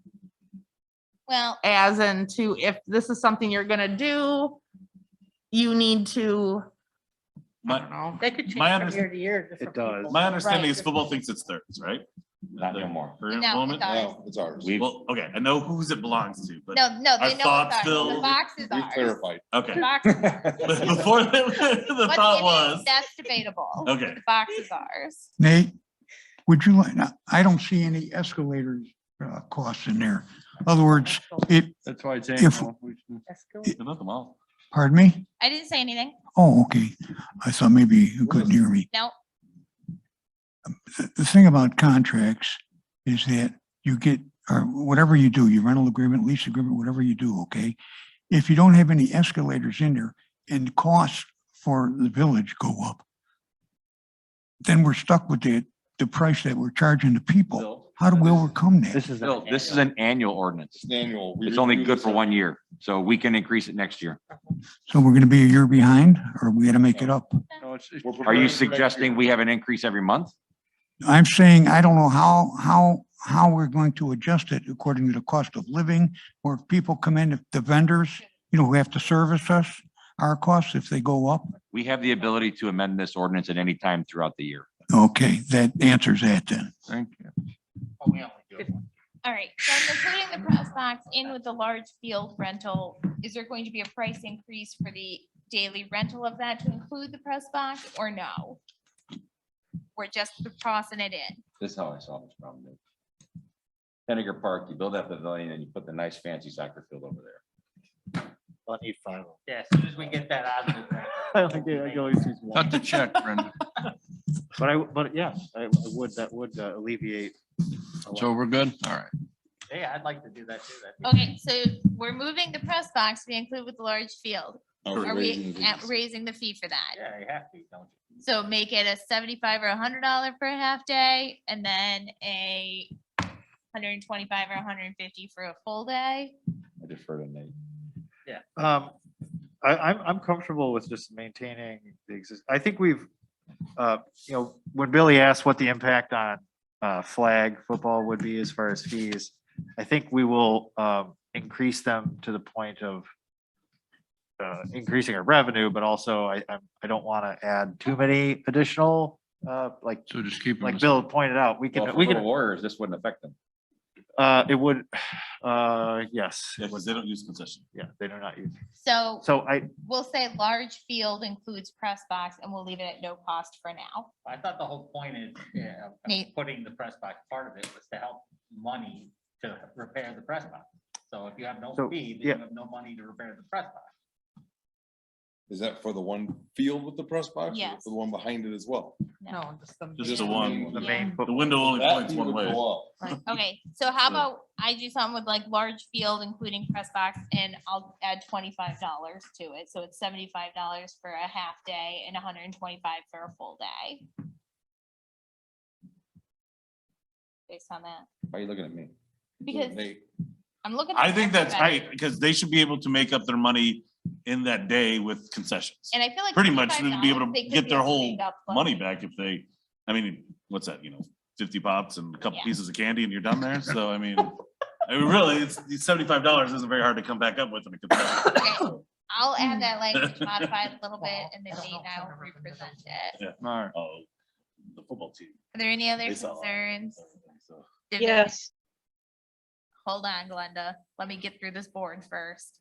Well, as in to, if this is something you're gonna do, you need to, I My, don't know. They could change My from underst- year to year. It different does. people. my understanding Right. is football thinks it's theirs, right? Not anymore. Current No, moment? it's ours. No, it's ours. We, Well, okay, I know whose it belongs to, but, no, I they know thought it's ours. still- The box is We ours. clarified. The okay. box is ours. But before the But thought it is- was, That's debatable. Okay. The box is ours. Nate, would you like, now, I don't see any escalators costs in there. In other words, it, That's why it's If- annual. We should- Give them all. pardon me? I didn't say anything. Oh, okay. I thought maybe you couldn't hear me. No, The thing about contracts is that you get, or whatever you do, your rental agreement, lease agreement, whatever you do, okay? If you don't have any escalators in there and costs for the village go up, then we're stuck with the price that we're charging the people. Bill, How do we overcome that? This is. Bill, this is an annual ordinance. It's an annual. we It's only review good this for every 1 year, so we can increase it next year. So we're gonna be a year behind or we gotta make it up? No, it's- We're Are preparing you for next year. suggesting we have an increase every month? I'm saying, I don't know how we're going to adjust it according to the cost of living, or if people come in, if the vendors, who have to service us, our costs, if they go up. We have the ability to amend this ordinance at any time throughout the year. Okay, that answers that then. Thank you. all right. So I'm putting the press box in with the large field rental. Is there going to be a price increase for the daily rental of that to include the press box or no? We're just tossing it in. This is how I solve this problem. Dave. Henniger Park, you build that pavilion and you put the nice fancy soccer field over there. I'll need five. Yeah, as soon as we get that out of there. I can always use one. Cut the check, Brenda. But yeah, I would, that would alleviate. a lot. So we're good? All right. Yeah, I'd like to do that too. Okay, so we're moving the press box to be included with the large field. We're Are raising we the fees. raising the fee for that? Yeah, you have to, don't you? So make it a 75 or $100 for a half day and then a 125 or 150 for a full day. I defer to Nate. I'm comfortable with just maintaining the I think we've, when Billy asked what the impact on flag football would be as far as fees, I think we will increase them to the point of increasing our revenue, but also I don't want to add too many additional, like So just keep. them like the Bill pointed out, we Well, can, for we Little can, Warriors, this wouldn't affect them. it would, yes, Yeah, because they don't use concession. yeah, they do not use. So So we'll say large field includes press box and we'll leave it at no cost for now. I thought the whole point is, yeah, of Nate. putting the press box, part of it was to help money to repair the press box. So if you have no So, fee, then yeah. you have no money to repair the press box. Is that for the one field with the press box? or Yes. For the one behind it as well? No, just the. Just the Yeah. one. the Yeah. main. The football- window only That points fee one would way. go up. Okay, so how about I do something with like large field, including press box, and I'll add $25 to it. So it's $75 for a half day and 125 for a full day. Based on that, Why are you looking at me? because Nate, I'm looking. I at think that's everybody, right, because they should be able to make up their money in that day with concessions. And I feel like. Pretty much they'd be able $25 to they could get be their able to whole make up money money. back if they, I mean, what's that, 50 pops and a couple Yeah. pieces of candy and you're done there. So I mean, really, it's $75 isn't very hard to come back up with in a concession. Okay, I'll add that language, modify it a little bit, and then Nate and I will represent it. All right. Oh, the football team. Are there any other They saw a lot. concerns? So, Yes. Hold on, Glenda. Let me get through this board first.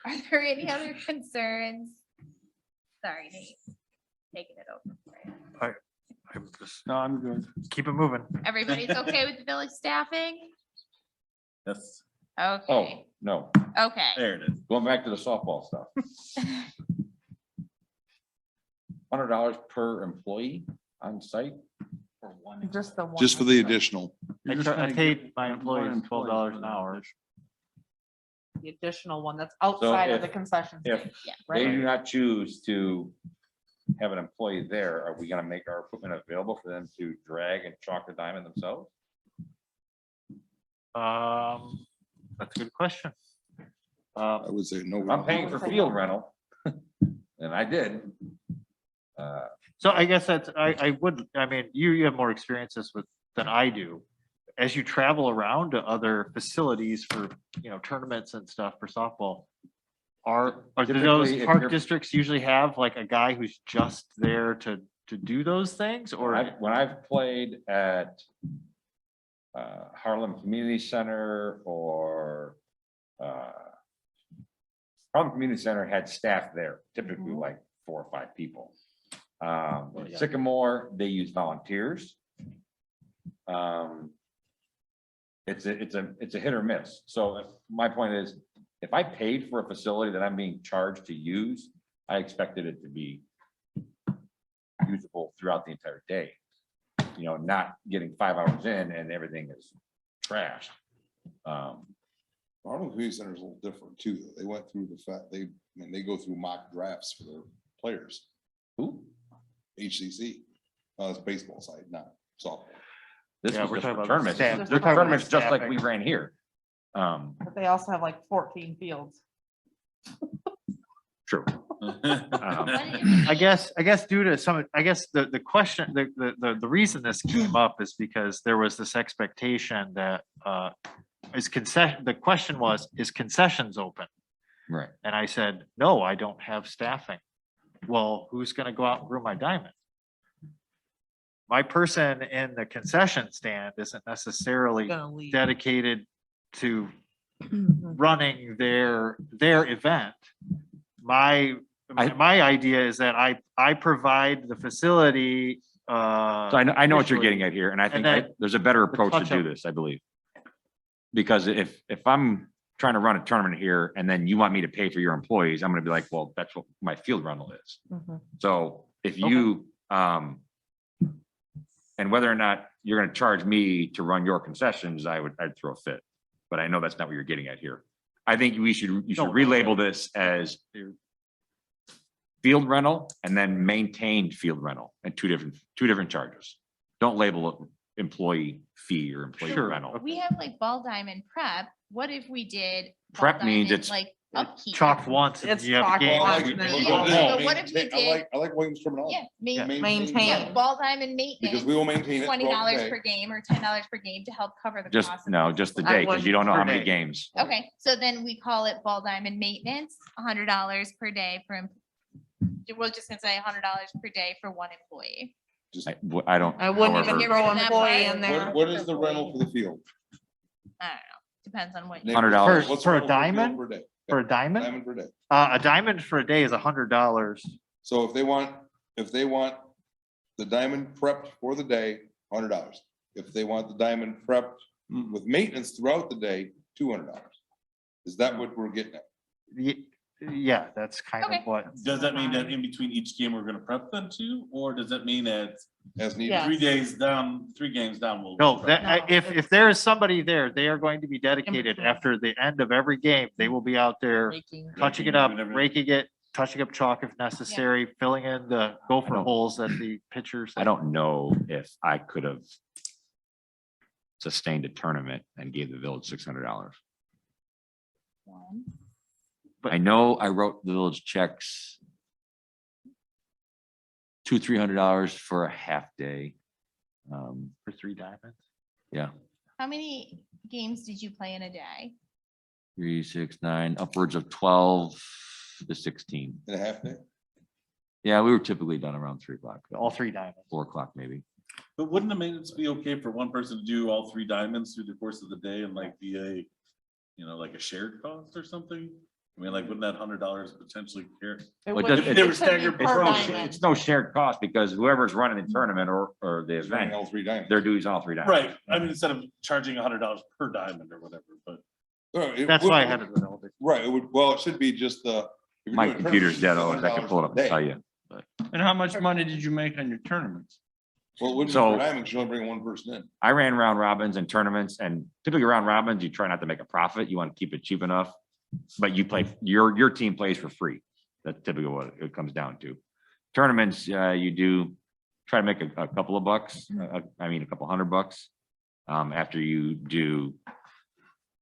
Are there any other concerns? Sorry, Nate. Taking it over. for you. I'm just, No, I'm good. keep it moving. Everybody's okay with the village staffing? Yes, Oh, Okay, no, okay. there it is. going back to the softball stuff. $100 per employee on site? For one. Just the one. just for the additional. You're just I gonna paid give my one employees employee $12 for an that hour. addition. The additional one that's outside of the if- concession. If stand, they do Right? not choose to have an employee there, are we gonna make our equipment available for them to drag and chalk the diamond themselves? That's a good question. I would say no. I'm paying for field rental, and I did. So I guess that's, I would, I mean, you have more experiences with, than I do. As you travel around to other facilities for, tournaments and stuff for softball, do Typically, those if park you're- districts usually have like a guy who's just there to do those things or? When I've played at Harlem Community Center or Harlem Community Center had staff there, typically like 4 or 5 people. yeah. Sycamore, they use volunteers. it's a hit or miss. So my point is, if I paid for a facility that I'm being charged to use, I expected it to be usable throughout the entire day. You know, not getting 5 hours in and everything is trashed. Arnold Community Center is a little different too. Though. They went through the fact, they go through mock drafts for their players. Who? HCC, it's baseball side, not softball. This Yeah, was we're just talking for about tournaments. staff. They're We're talking about tournaments just like we staffing. ran here. But they also have like 14 fields. True. I guess due to some, I guess the question, the reason this came up is because there was this expectation that is concession, the question was, is concessions open? Right. And I said, no, I don't have staffing. Well, who's gonna go out and groom my diamond? My person in the concession stand isn't necessarily Gonna leave. dedicated to running their event. My idea is that I provide the facility. So I know what you're getting at here, and I think then there's a better approach to do touch-up. this, I believe. Because if I'm trying to run a tournament here and then you want me to pay for your employees, I'm gonna be like, well, that's what my field rental is. So if you, and whether or not you're gonna charge me to run your concessions, I'd throw a fit. But I know that's not what you're getting at here. I think you should No. relabel this as field rental and then maintained field rental and two different charges. Don't label it employee fee or employee Sure. rental. We have like ball diamond prep. What if we did? ball Prep means diamond, it's- like upkeep? Chalked once. and It's you have a chalked game. once. Well, Then- Yeah, but what if we I did- like Williams terminology. Yeah, Maintain. yeah, ball diamond maintenance. Because we will maintain it. $20 throughout per game or $10 per game to help cover the Just, cost. of no, the just the facility. day, because you don't know how Per many day. games. Okay, so then we call it ball diamond maintenance, $100 per day for, we're just gonna say $100 per day for one employee. I don't. I wouldn't even however, throw That employee part- in there. What is the rental for the field? I don't know, depends on what. Nick, $100. what's For a the rental the field diamond? Per day. For a diamond? Diamond per day. A diamond for a day is $100. So if they want the diamond prepped for the day, $100. If they want the diamond prepped with maintenance throughout the day, $200. Is that what we're getting at? Yeah, that's kind Okay. of what. Does that mean that in between each game, we're gonna prep them too, or does that mean that As needed? Yeah. 3 days down, 3 games down? We'll No, prep? that, No, if there is somebody there, they are going to be dedicated between. after the end of every game. They will be out there Making- touching it Raking up, and everything. raking it, touching up chalk if necessary, filling in the gopher I don't- holes that the pitchers. I don't know if I could have sustained a tournament and gave the village $600. One. I know I wrote the village checks $200-300 for a half day. For 3 diamonds. Yeah, How many games did you play in a day? 3, 6, 9, upwards of 12 to 16. In a half day? Yeah, we were typically done around 3 o'clock, All 3 diamonds. 4 o'clock maybe. But wouldn't the maintenance be okay for one person to do all 3 diamonds through the course of the day and like be a, like a shared cost or something? I mean, like, wouldn't that $100 potentially care? It Well, it would- doesn't- If they were it could be staggered per It's no, diamond. it's no shared cost because whoever's running the tournament or the He's running event, all 3 diamonds. they're doing all 3 diamonds. Right, I mean, instead of charging $100 per diamond or whatever, but. That's why I had it. Right, it would, well, it should be just the. if you're My doing a computer's dead, tournament, I can pull it up and $100 tell a day. you. And how much money did you make on your tournaments? Well, it wouldn't be So- for diamonds, you only bring one person in. I ran round robins and tournaments and typically round robins, you try not to make a profit. You want to keep it cheap enough. But you play, your team plays for free. That's typically what it comes down to. Tournaments, you do try to make a couple of bucks, a couple $100. After you do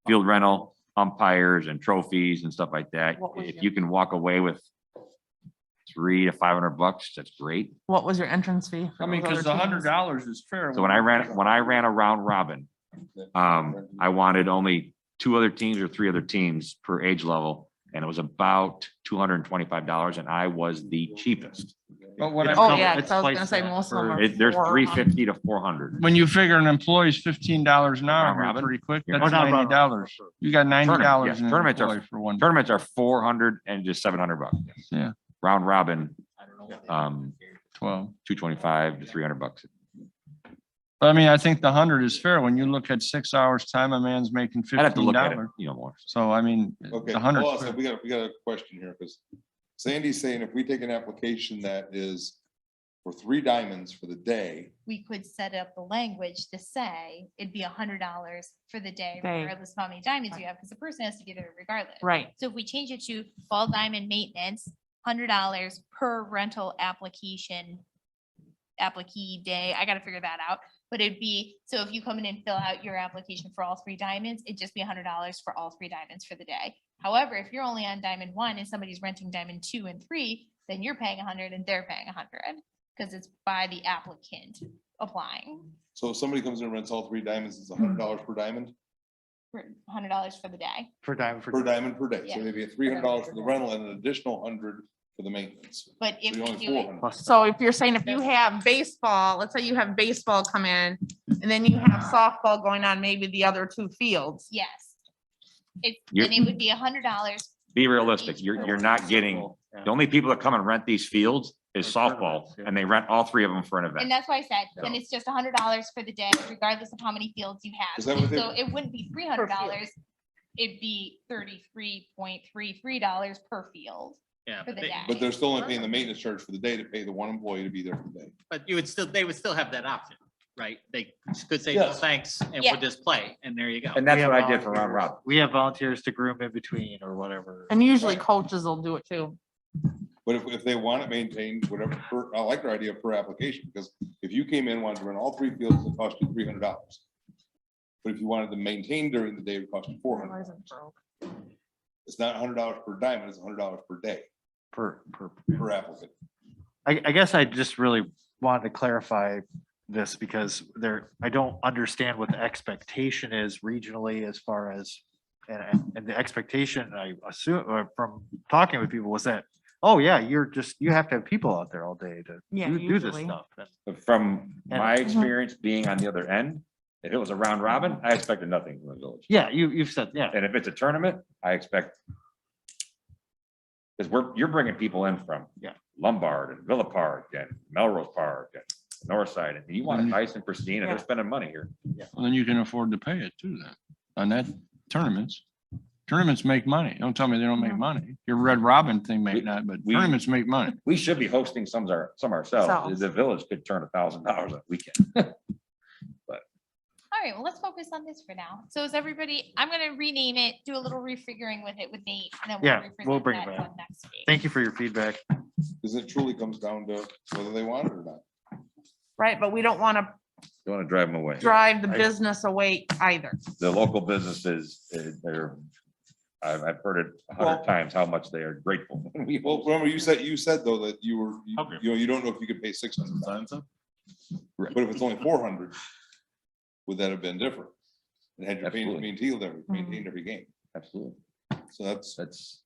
field rental, umpires and trophies and stuff like that. What was If your- you can walk away with $300 to $500, that's great. What was your entrance fee? for I mean, those because other the teams? $100 is fair. So when I ran a round robin, I wanted only 2 other teams or 3 other teams per age level, and it was about $225, and I was the cheapest. But what I, Oh, yeah, It's 'cause I was twice gonna say that most of them for- are. There's 400. $350 to $400. when you figure an employee's $15 an Round hour, here robin? pretty quick, Yeah. that's Oh, not round robin. $90. You got $90 in an Tournaments are- employee for one. Tournaments are 400 and just $700. Yeah. Round robin, 12. $225 to $300. But I mean, I think the 100 is fair. When you look at 6 hours time, a man's making I'd have to look at it, $15. you know, more. So I mean, Okay, the 100. hold on, so we got a question here, because Sandy's saying if we take an application that is for 3 diamonds for the day, We could set up the language to say it'd be $100 for the day, Day. regardless of how many diamonds you have, because the person has to get there regardless. Right. So if we change it to fall diamond maintenance, $100 per rental application, applicee day, I gotta figure that out. But it'd be, so if you come in and fill out your application for all 3 diamonds, it'd just be $100 for all 3 diamonds for the day. However, if you're only on diamond 1 and somebody's renting diamond 2 and 3, then you're paying 100 and they're paying 100, because it's by the applicant applying so if somebody comes in and rents all 3 diamonds, it's $100 per diamond, for $100 for the day. For diamond, per diamond per day, so Yeah. maybe $300 for the rental and an additional 100 for the maintenance. But So if you're we only do it, 400. So if you're saying if you have baseball, let's say you have baseball come in and then you have softball going on maybe the other 2 fields. yes. It, You're- then it would be $100. Be realistic. You're not getting, the only people that come and rent these fields is softball, and they rent all 3 of them for an And event. that's why I said, then it's just $100 for the day, regardless of how many fields you Is have. that what And they- so it wouldn't be $300. It'd be $33.33 per field Yeah, for the but they- day. But they're still only paying the maintenance charge for the day to pay the 1 employee to be there for the day. but you would still, they would still have that option, right? They could say, no, Yes. thanks, and Yeah. we'll just play, and there you go. And that's We what have I did for round volunteers- robin. We have volunteers to groom in between or whatever. And usually coaches will do it too. But if they want it maintained, whatever, I like their idea per application, because if you came in, wanted to rent all 3 fields, it cost you $300. But if you wanted to maintain during the day, it would cost you $400. It's not $100 per diamond, it's $100 per day, Per. per applicant. I guess I just really wanted to clarify this because I don't understand what the expectation is regionally as far as, and the expectation, I assume, from talking with people was that, oh yeah, you have to have people out there all day to Yeah, do this usually. stuff. But from And- my experience being on the other end, if it was a round robin, I expected nothing from the village. Yeah, you've said, yeah, And if it's a tournament, I expect. Because you're bringing people in from. Yeah. Lombard and Villa Park and Melrose Park and North Side, and you want it nice and pristine, and they're Yeah. spending money here. Well, then you can afford to pay it too then. On that tournaments. Tournaments make money. Don't tell me they don't make money. Your Red Robin thing may not, but we- tournaments make money. We should be hosting some ourselves. Selves. The village could turn $1,000 on a weekend. All right, well, let's focus on this for now. So is everybody, I'm gonna rename it, do a little refiguring with it with Nate. And then Yeah, we'll represent bring it that back. one next week. thank you for your feedback. Because it truly comes down to whether they want it or not. Right, but we don't want to You want to drive them away. drive the business away either. The local businesses, I've heard it 100 Well- times how much they are grateful. We Well, remember you said though that you were, Okay. you don't know if you could pay 600, Signs up? but if it's only 400, would that have been different? And had you Absolutely. maintained every game. Absolutely. So that's,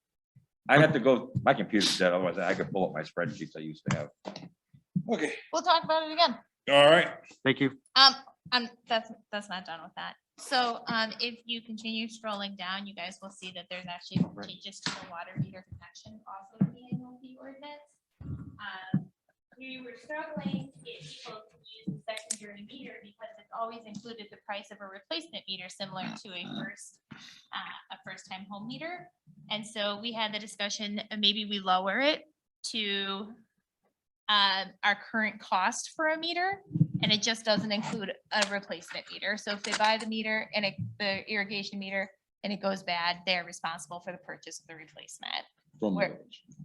I'd have to go, my computer's dead, otherwise I could pull up my spreadsheets I used to have. okay, We'll talk about it again. all right. Thank you. That's not done with that. So, if you continue scrolling down, you guys will see that there's actually changes to the water meter connection also in the annual fee ordinance. We were struggling to get people to use the secondary meter because it's always included the price of a replacement meter similar to a first-time home meter. And so we had the discussion, maybe we lower it to our current cost for a meter, and it just doesn't include a replacement meter. So if they buy the meter and the irrigation meter and it goes bad, they're responsible for the purchase of the replacement Where-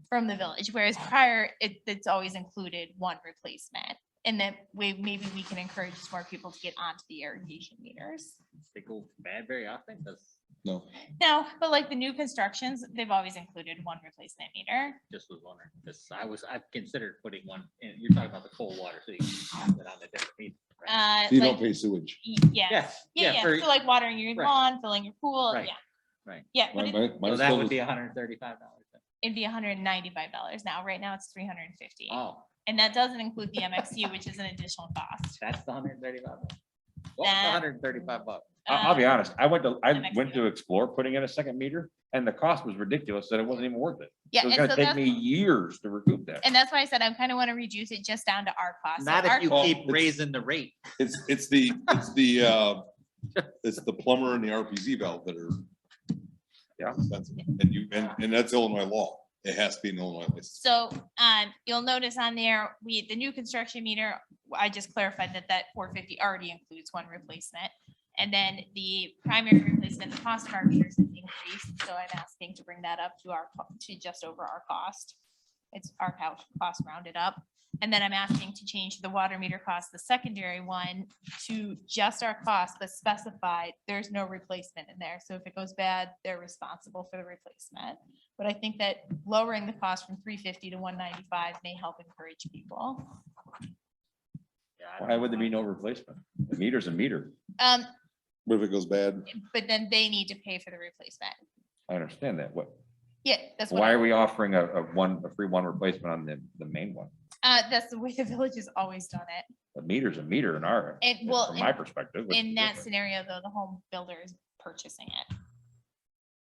from the village. Whereas prior, it's always included one replacement. And then maybe we can encourage more people to get onto the irrigation meters. They go bad very often, that's No, No, but like the new constructions, they've always included one replacement meter. just was wondering, because I've considered putting one, and you're talking about the cold water, so you can put it on the different meter. right? you Like, don't pay sewage. Yeah, Yes, yeah, for- so like watering your Right. lawn, filling your pool, Right, yeah. right. Yeah, but So that would be $135. it'd be $195 now. Right now it's $350. Oh, And that doesn't include the MXU, which is an additional cost. that's the $135. Well, That- $135. I'll be Um, honest, I went to next explore putting in a second meter. And the cost was ridiculous that it wasn't even worth it. Yeah, It was and gonna so take me that's, years to recoup that. and that's why I said I kind of want to reduce it just down to our cost. So Not our if you cost- keep raising the rate. It's the plumber and the RPZ valve that are. Yeah. expensive. And that's Illinois law. It has to be an Illinois license. So, you'll notice on there, the new construction meter, I just clarified that 450 already includes one replacement. And then the primary replacement, the cost of our meters has increased, so I'm asking to bring that up to just over our cost. It's our cost rounded up. And then I'm asking to change the water meter cost, the secondary one, to just our cost, but specify there's no replacement in there. So if it goes bad, they're responsible for the replacement. But I think that lowering the cost from 350 to 195 may help encourage people. Why would there be no replacement? The meter's a meter. What if it goes bad? But then they need to pay for the replacement. I understand that. What, Yeah, that's what. why are we offering a free one replacement on the main one? That's the way the village has always done it. The meter's a meter in our, Well, from my perspective. it's In that different. scenario, though, the home builder is purchasing it.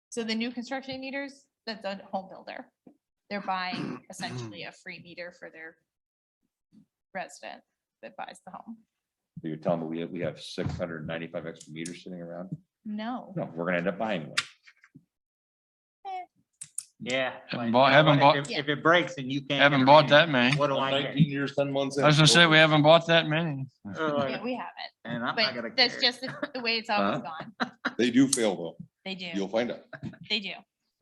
So the new construction meters, that's a home builder. They're buying essentially a free meter for their resident that buys the home. So you're telling me we have 695 extra meters sitting around? No. No, we're gonna end up buying one. Yeah. Haven't but bought- you know haven't what? bought- If it breaks and you can't. Haven't get bought it that many. What do I 19 get? years, 10 months. in. I was gonna say, we haven't bought that many. Yeah, we haven't, And I'm not gonna but that's care. just the way it's always gone. They do fail though. They do, You'll find out. they do.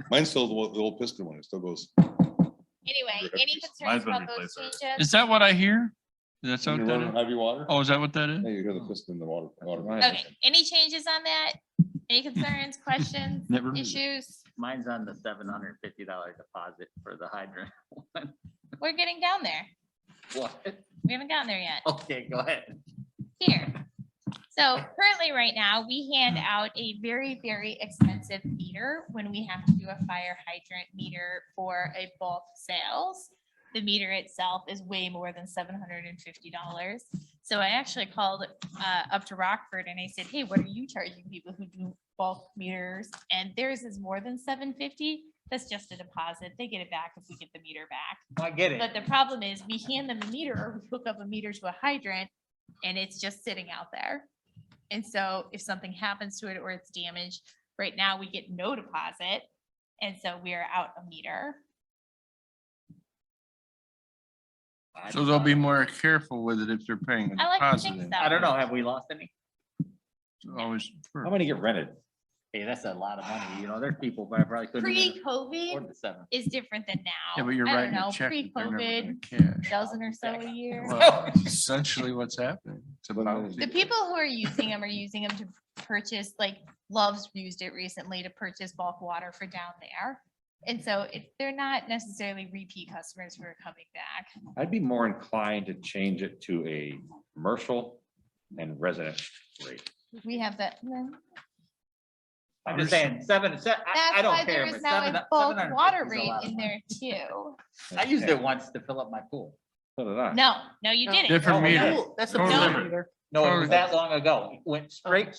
Mine's still the old piston one. It still goes. Anyway, any concerns Mine's been about those replaced changes? Is that what I hear? That's You what that run is? heavy water? Oh, is that what that is? Yeah, you hear the piston in the water. Okay, any changes on that? Any concerns, questions, Never knew that. issues? Mine's on the $750 deposit for the hydrant. We're getting down there. What? We haven't gotten there yet. Okay, go ahead. Here. So currently, right now, we hand out a very, very expensive meter when we have to do a fire hydrant meter for a bulk sales. The meter itself is way more than $750. So I actually called up to Rockford and I said, hey, what are you charging people who do bulk meters? And theirs is more than $750. That's just a deposit. They get it back if we get the meter back. I get it. But the problem is we hand them a meter or we hook up a meter to a hydrant and it's just sitting out there. And so if something happens to it or it's damaged, right now we get no deposit. And so we are out a meter. So they'll be more careful with it if they're paying a I like to deposit. think in. so. I don't know, have we lost any? Always. How many get rented? Hey, that's a lot of money, you know, there's people that probably couldn't even afford Pre-COVID the seven. is different than now. Yeah, but you're I don't writing know, a check. that they're never gonna Pre-COVID, cash. dozen or so a year. Well, Essentially what's happening. It's about. The people who are using them to purchase, like Love's used it recently to purchase bulk water for down there. And so they're not necessarily repeat customers who are coming back. I'd be more inclined to change it to a commercial and resident rate. We have that. I'm just saying, I That's don't why care. there but is now a 700 bulk 750 water is a rate lot of in money. there too. I used it once to fill up my pool. So did I. No, you No. didn't. Different Oh, yeah. meter. That's a Totally bulk different. meter. No, it Totally. was that long ago. It went straight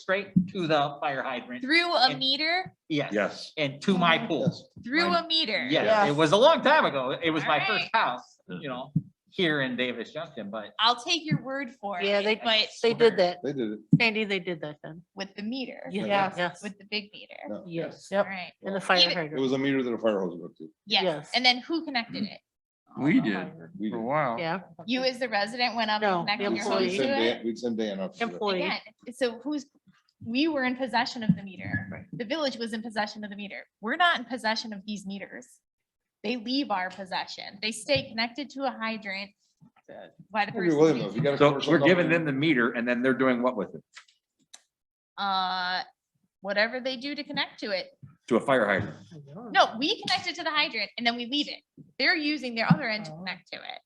to the fire hydrant. Through a And- meter, Yes. Yes. And to my pool. through a meter. Yes, Yeah. it was a long time ago. It was my Alright. first house, you know, here in Davis Junction, but I'll take your word for Yeah, it, they, but they did that. They did it. Sandy, they did that then. with the meter, Yes, yes, with the big meter. No, yes, All yep. right. And the fire Even- It hydrant. was a meter that a fire hose hooked to. Yes. Yes. And then who connected it? We did We for a did. while. Yeah. You as the resident went up and No, connected the your employee. hose We'd to send it? Dan- we'd send Dan up. to do it. Employee. Again, so we were in possession of the meter. Right. The village was in possession of the meter. We're not in possession of these meters. They leave our possession. They stay connected to a hydrant. By the Maybe person. William, though, if you using got a So commercial we're giving company- them the meter and then they're doing what with it? Whatever they do to connect to it. To a fire hydrant? No, we connect it to the hydrant and then we leave it. They're using their other end to connect to it.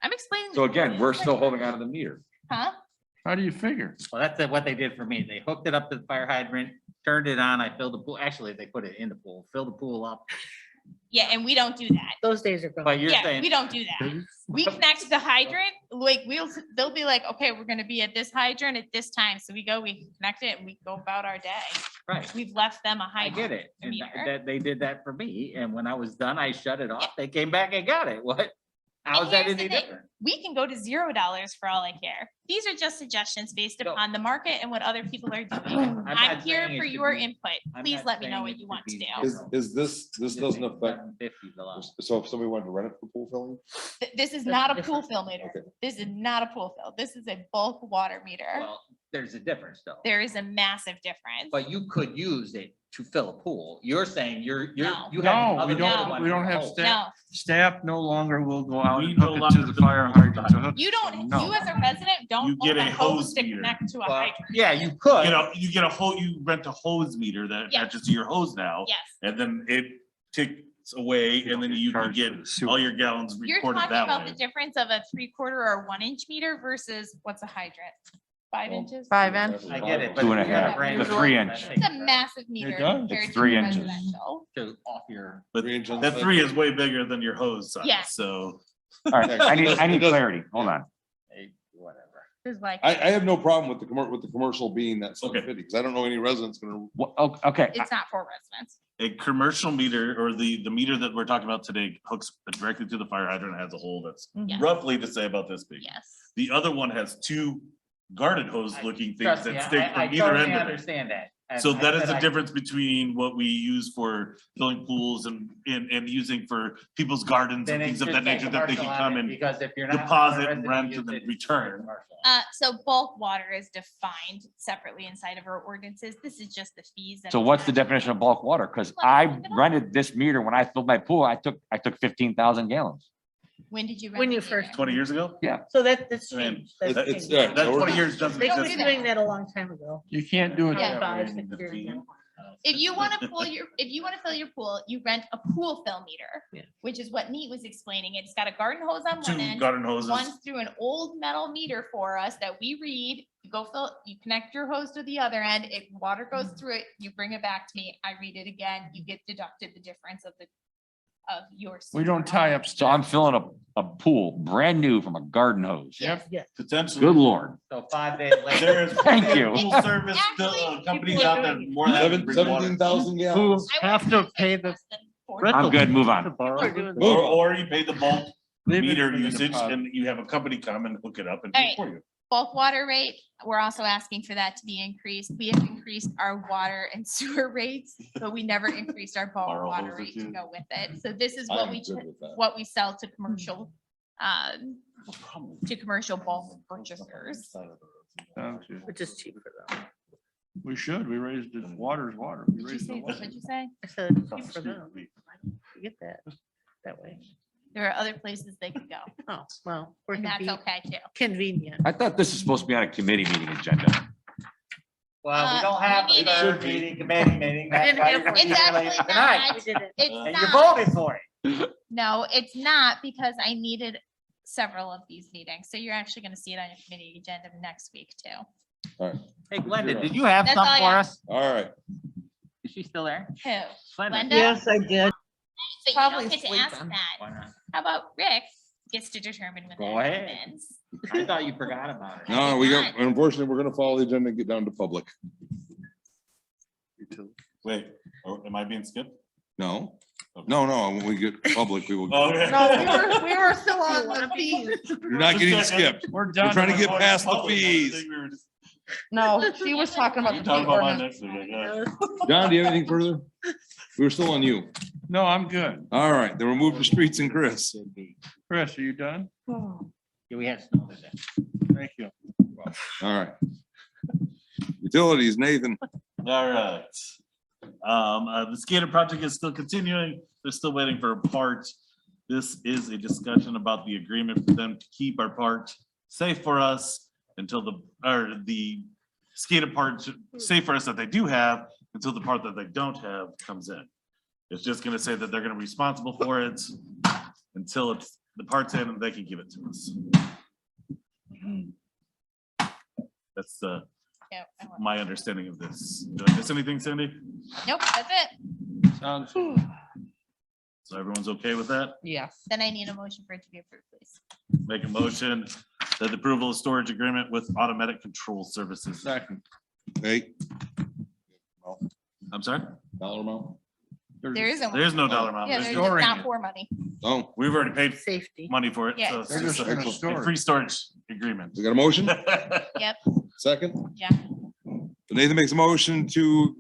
I'm explaining. So again, we're still holding on to the meter. Huh? How do you figure? well, that's what they did for me. They hooked it up to the fire hydrant, turned it on. I filled the pool. Actually, they put it in the pool, filled the pool up. Yeah, and we don't do that. Those days are gone. But you're Yeah, saying. we don't do that. We connect the hydrant, like they'll be like, okay, we're gonna be at this hydrant at this time. So we go, we connect it and we go about our day. Right. We've left them a I hydrant. get it. And meter. that they did that for me. And when I was done, I shut it off. They came back and got it. What? How is that here's the any thing. different? We can go to $0 for all I care. These are just suggestions based No. upon the market and what other people are doing. I'm I'm not here saying it for should your be- input. I'm Please not let me know saying what it you should want to be do. zero. Is this doesn't affect, 750 the last. so if somebody wanted to rent it for pool filling? This is That's not a different. pool fill meter. Okay. This is not a pool fill. This is a bulk water meter. Well, there's a difference though. There is a massive difference. But you could use it to fill a pool. You're saying No. you have. No, other we people don't, want we to don't have hold. staff. No, Staff no longer will go out We and no hook it to longer the fire hydrant to hook. you don't, No. you as a resident don't You get own a a hose hose to meter. connect to a Well, hydrant. yeah, you could. You get a whole, you rent a hose meter that Yes. attaches to your hose now, Yes. and then it ticks away, and then you can Charged get for the sewer. all your gallons You're recorded talking that about the way. difference of a 3/4 or 1-inch meter versus what's a hydrant? 5 Well, inches? 5 inch. I get it. but 2.5. if you got a brand The new 3 one, inch. that It's takes a massive meter does. compared It's to 3 inches. residential. To off your. But 3 inches. that 3 is way bigger than your hose size, Yeah. so. All right, I need clarity. Hold on. Whatever. It's like, I have no problem with the commercial being that Okay. 750, because I don't know any residents gonna, Okay, it's not for residents. A commercial meter or the meter that we're talking about today hooks directly to the fire hydrant, has a hole that's Yes. roughly to say about this big. Yes. The other one has two garden hose looking things Trust me, that stick I from either totally end of it. understand that. And So I that is said the I- difference between what we use for filling pools and using for people's gardens Then and it things of should that say nature that they can commercial on come it, and Because if you're not. deposit a and resident, rent you and then use it, it's return. commercial. So bulk water is defined separately inside of our ordinances. This is just the fees. that so we what's the charge. definition of bulk water? Because Let me I look it up. rented this meter when I filled my pool. I took 15,000 gallons. When did you? When rent you the first- meter? 20 years ago? So that's I mean, changed. That's it's- changed. yeah, That 20 years doesn't They Don't quit do exist. that. doing that a long time ago. You can't do it Yeah. that Five, way. 6 years ago. If you want to fill your pool, you rent a pool fill meter, Yeah. which is what Neat was explaining. It's got a garden hose on Two one end. garden hoses. Runs through an old metal meter for us that we read. You go fill, you connect your hose to the other end, water goes through it, you bring it back to me, I read it again, you get deducted the difference of your. We don't tie up. So I'm filling a pool brand new from a garden hose. Yes. Yes. Potentially. Good Lord. So 5 days later. There's Thank plenty you. of Pool service Actually, companies people are out there doing it. more than happy to bring water. 17,000 gallons. I have wouldn't to say pay it's the less than 40. I'm good. Move on. To borrow. We're doing Move Or, on. or you pay the bulk Leave it meter for the usage deposit. and you have a company come and hook it up and do All it right. for you. Bulk water rate, we're also asking for that to be increased. We have increased our water and sewer rates, but we never increased our bulk Borrow water hoses rate to too. go with it. So this is what I'm we, good with that. what we sell to commercial, bulk purchasers. Sounds good. Which is cheap for them. We should. We raised it. Water's water. We Did you raised the say, water. what'd you say? I said it's cheap for them. You get that way. There are other places they could go, Oh, well, we're and that's okay too. convenient. I thought this is supposed to be on a committee meeting agenda. Well, we don't have we a need third it. meeting, committee meeting. That's Didn't why have you're one. gonna It's be here late actually tonight. not. We did it. It's And you not, voted for it. no, it's not because I needed several of these meetings. So you're actually gonna see it on your committee agenda next week too. Hey, Glenda, did you have That's all something I for got. us? All right. Is she still there? Who? Glenda? Glenda? I did. So you Probably don't get to sleeping. ask that. Why not? How about Rick gets to determine when Go that ahead. happens? I thought you forgot about it. No, we got, unfortunately, we're gonna follow the agenda and get down to public. Wait, am I being skipped? No, no, when we get public, we will. Okay. No, we were still on the fees. You're not getting skipped. We're done. We're trying to with get past the Public, I fees. think we were just No, she was talking about the fee talking about mine ordinance. next week, I guess. John, do you have anything further? We were still on you. No, I'm good. All right, then we'll move to streets and Chris. Chris, are you done? Yeah, we had snow today. Thank you. All right. Utilities, Nathan. All right. The skater project is still continuing. They're still waiting for a part. This is a discussion about the agreement for them to keep our part safe for us until the skater part safe for us that they do have until the part that they don't have comes in. It's just gonna say that they're gonna be responsible for it until the part's in and they can give it to us. That's Yeah, I want- my understanding of this. Did I miss anything, Cindy? Nope, that's it. Sounds, So everyone's okay with that? Yes. Then I need a motion for it to be approved, please. Make a motion that the approval of storage agreement with Automatic Control Services. Second. Hey. I'm sorry? Dollar amount? There isn't. There's no Oh. dollar amount. Yeah, There's there's no- storing not it. for money. Oh, We've already paid Safety. money for it. Yeah. So it's They're just just gonna a store it. free storage agreement. we got a motion? Yep, Second? yeah. Nathan makes a motion to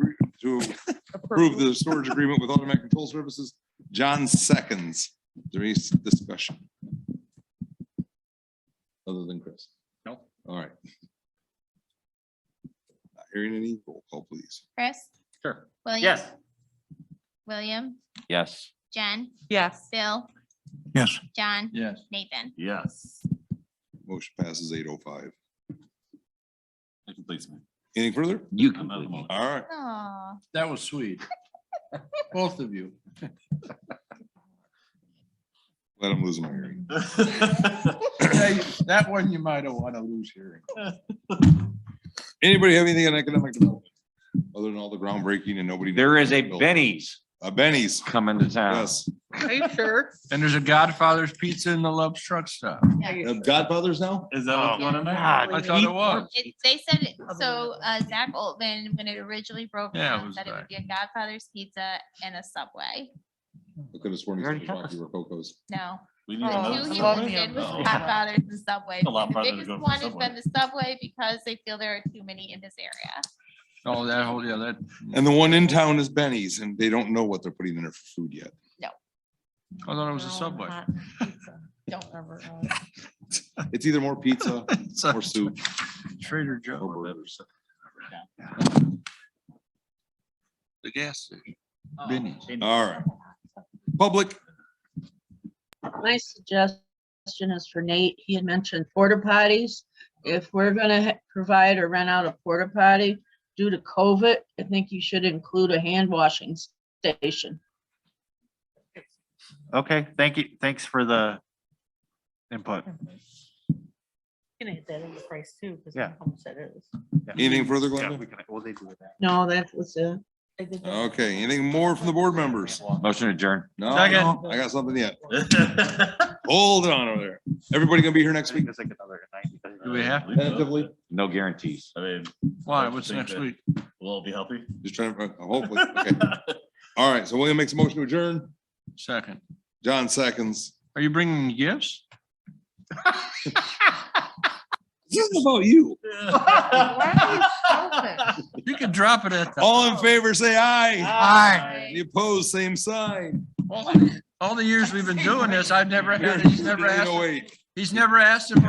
approve the storage agreement with Automatic Control Services. John seconds. Is there any discussion? Other than Chris? Nope. All right. Not hearing any, roll call, please. Chris? Sure. William? Yes. William, Yes. Jen, Yes. Bill, Yes, John, Yes. Nathan. Yes. Motion passes 8:05. That completes me. Anything further? You I'm out of can. the motion. All right. Aw, That was sweet. Both of you. Let him lose my hearing. That one you might have want to lose hearing. Anybody have anything on economic development? Other than all the groundbreaking and nobody. There is a Benny's Benny's, coming to town. yes. Are you sure? And there's a Godfather's Pizza in the Love's Truck Stop. Godfathers now? Is that what's going on there? I thought it was. They said, so Zach Altman, when it originally broke Yeah, it down, was said it right. would be a Godfather's Pizza and a Subway. I could have sworn You you already said told Rocky us. Rococo's. No. We need The to two know. he love listed me. was Oh. Godfather's and Subway. A lot And the farther to biggest go for one has Subway. been the Subway because they feel there are too many in this area. Oh, that whole, yeah, that. And the one in town is Benny's and they don't know what they're putting in there for food yet. I thought it was a Subway. Don't ever. It's either more pizza or soup Trader or Joe. burgers. The gas station. Oh. Benny's. All right. Public, My suggestion is for Nate. He had mentioned porta potties. If we're gonna provide or rent out a porta potty due to COVID, I think you should include a hand washing station. Okay, thank you. Thanks for the input. Gonna hit that in the price too, because Yeah. said it is. Yeah. anything further, Yeah, Glenda? we can, well, they do that. No, that was it. Okay, anything more from the board members? Motion adjourned. No, Second. I got something yet. Hold on over there. Everybody gonna be here next I think week? there's like another night. Do we have? Tentatively? No guarantees. I mean, Why? What's next week? we'll all be healthy. Just trying to, hopefully, okay. All right, so William makes a motion to adjourn. Second. John seconds. Are you bringing gifts? This isn't about you. You can drop it at the. All in favor, say aye. Aye. Any opposed, same sign. All the years we've been doing this, I've never had, he's never asked, 8:08. he's never asked if we're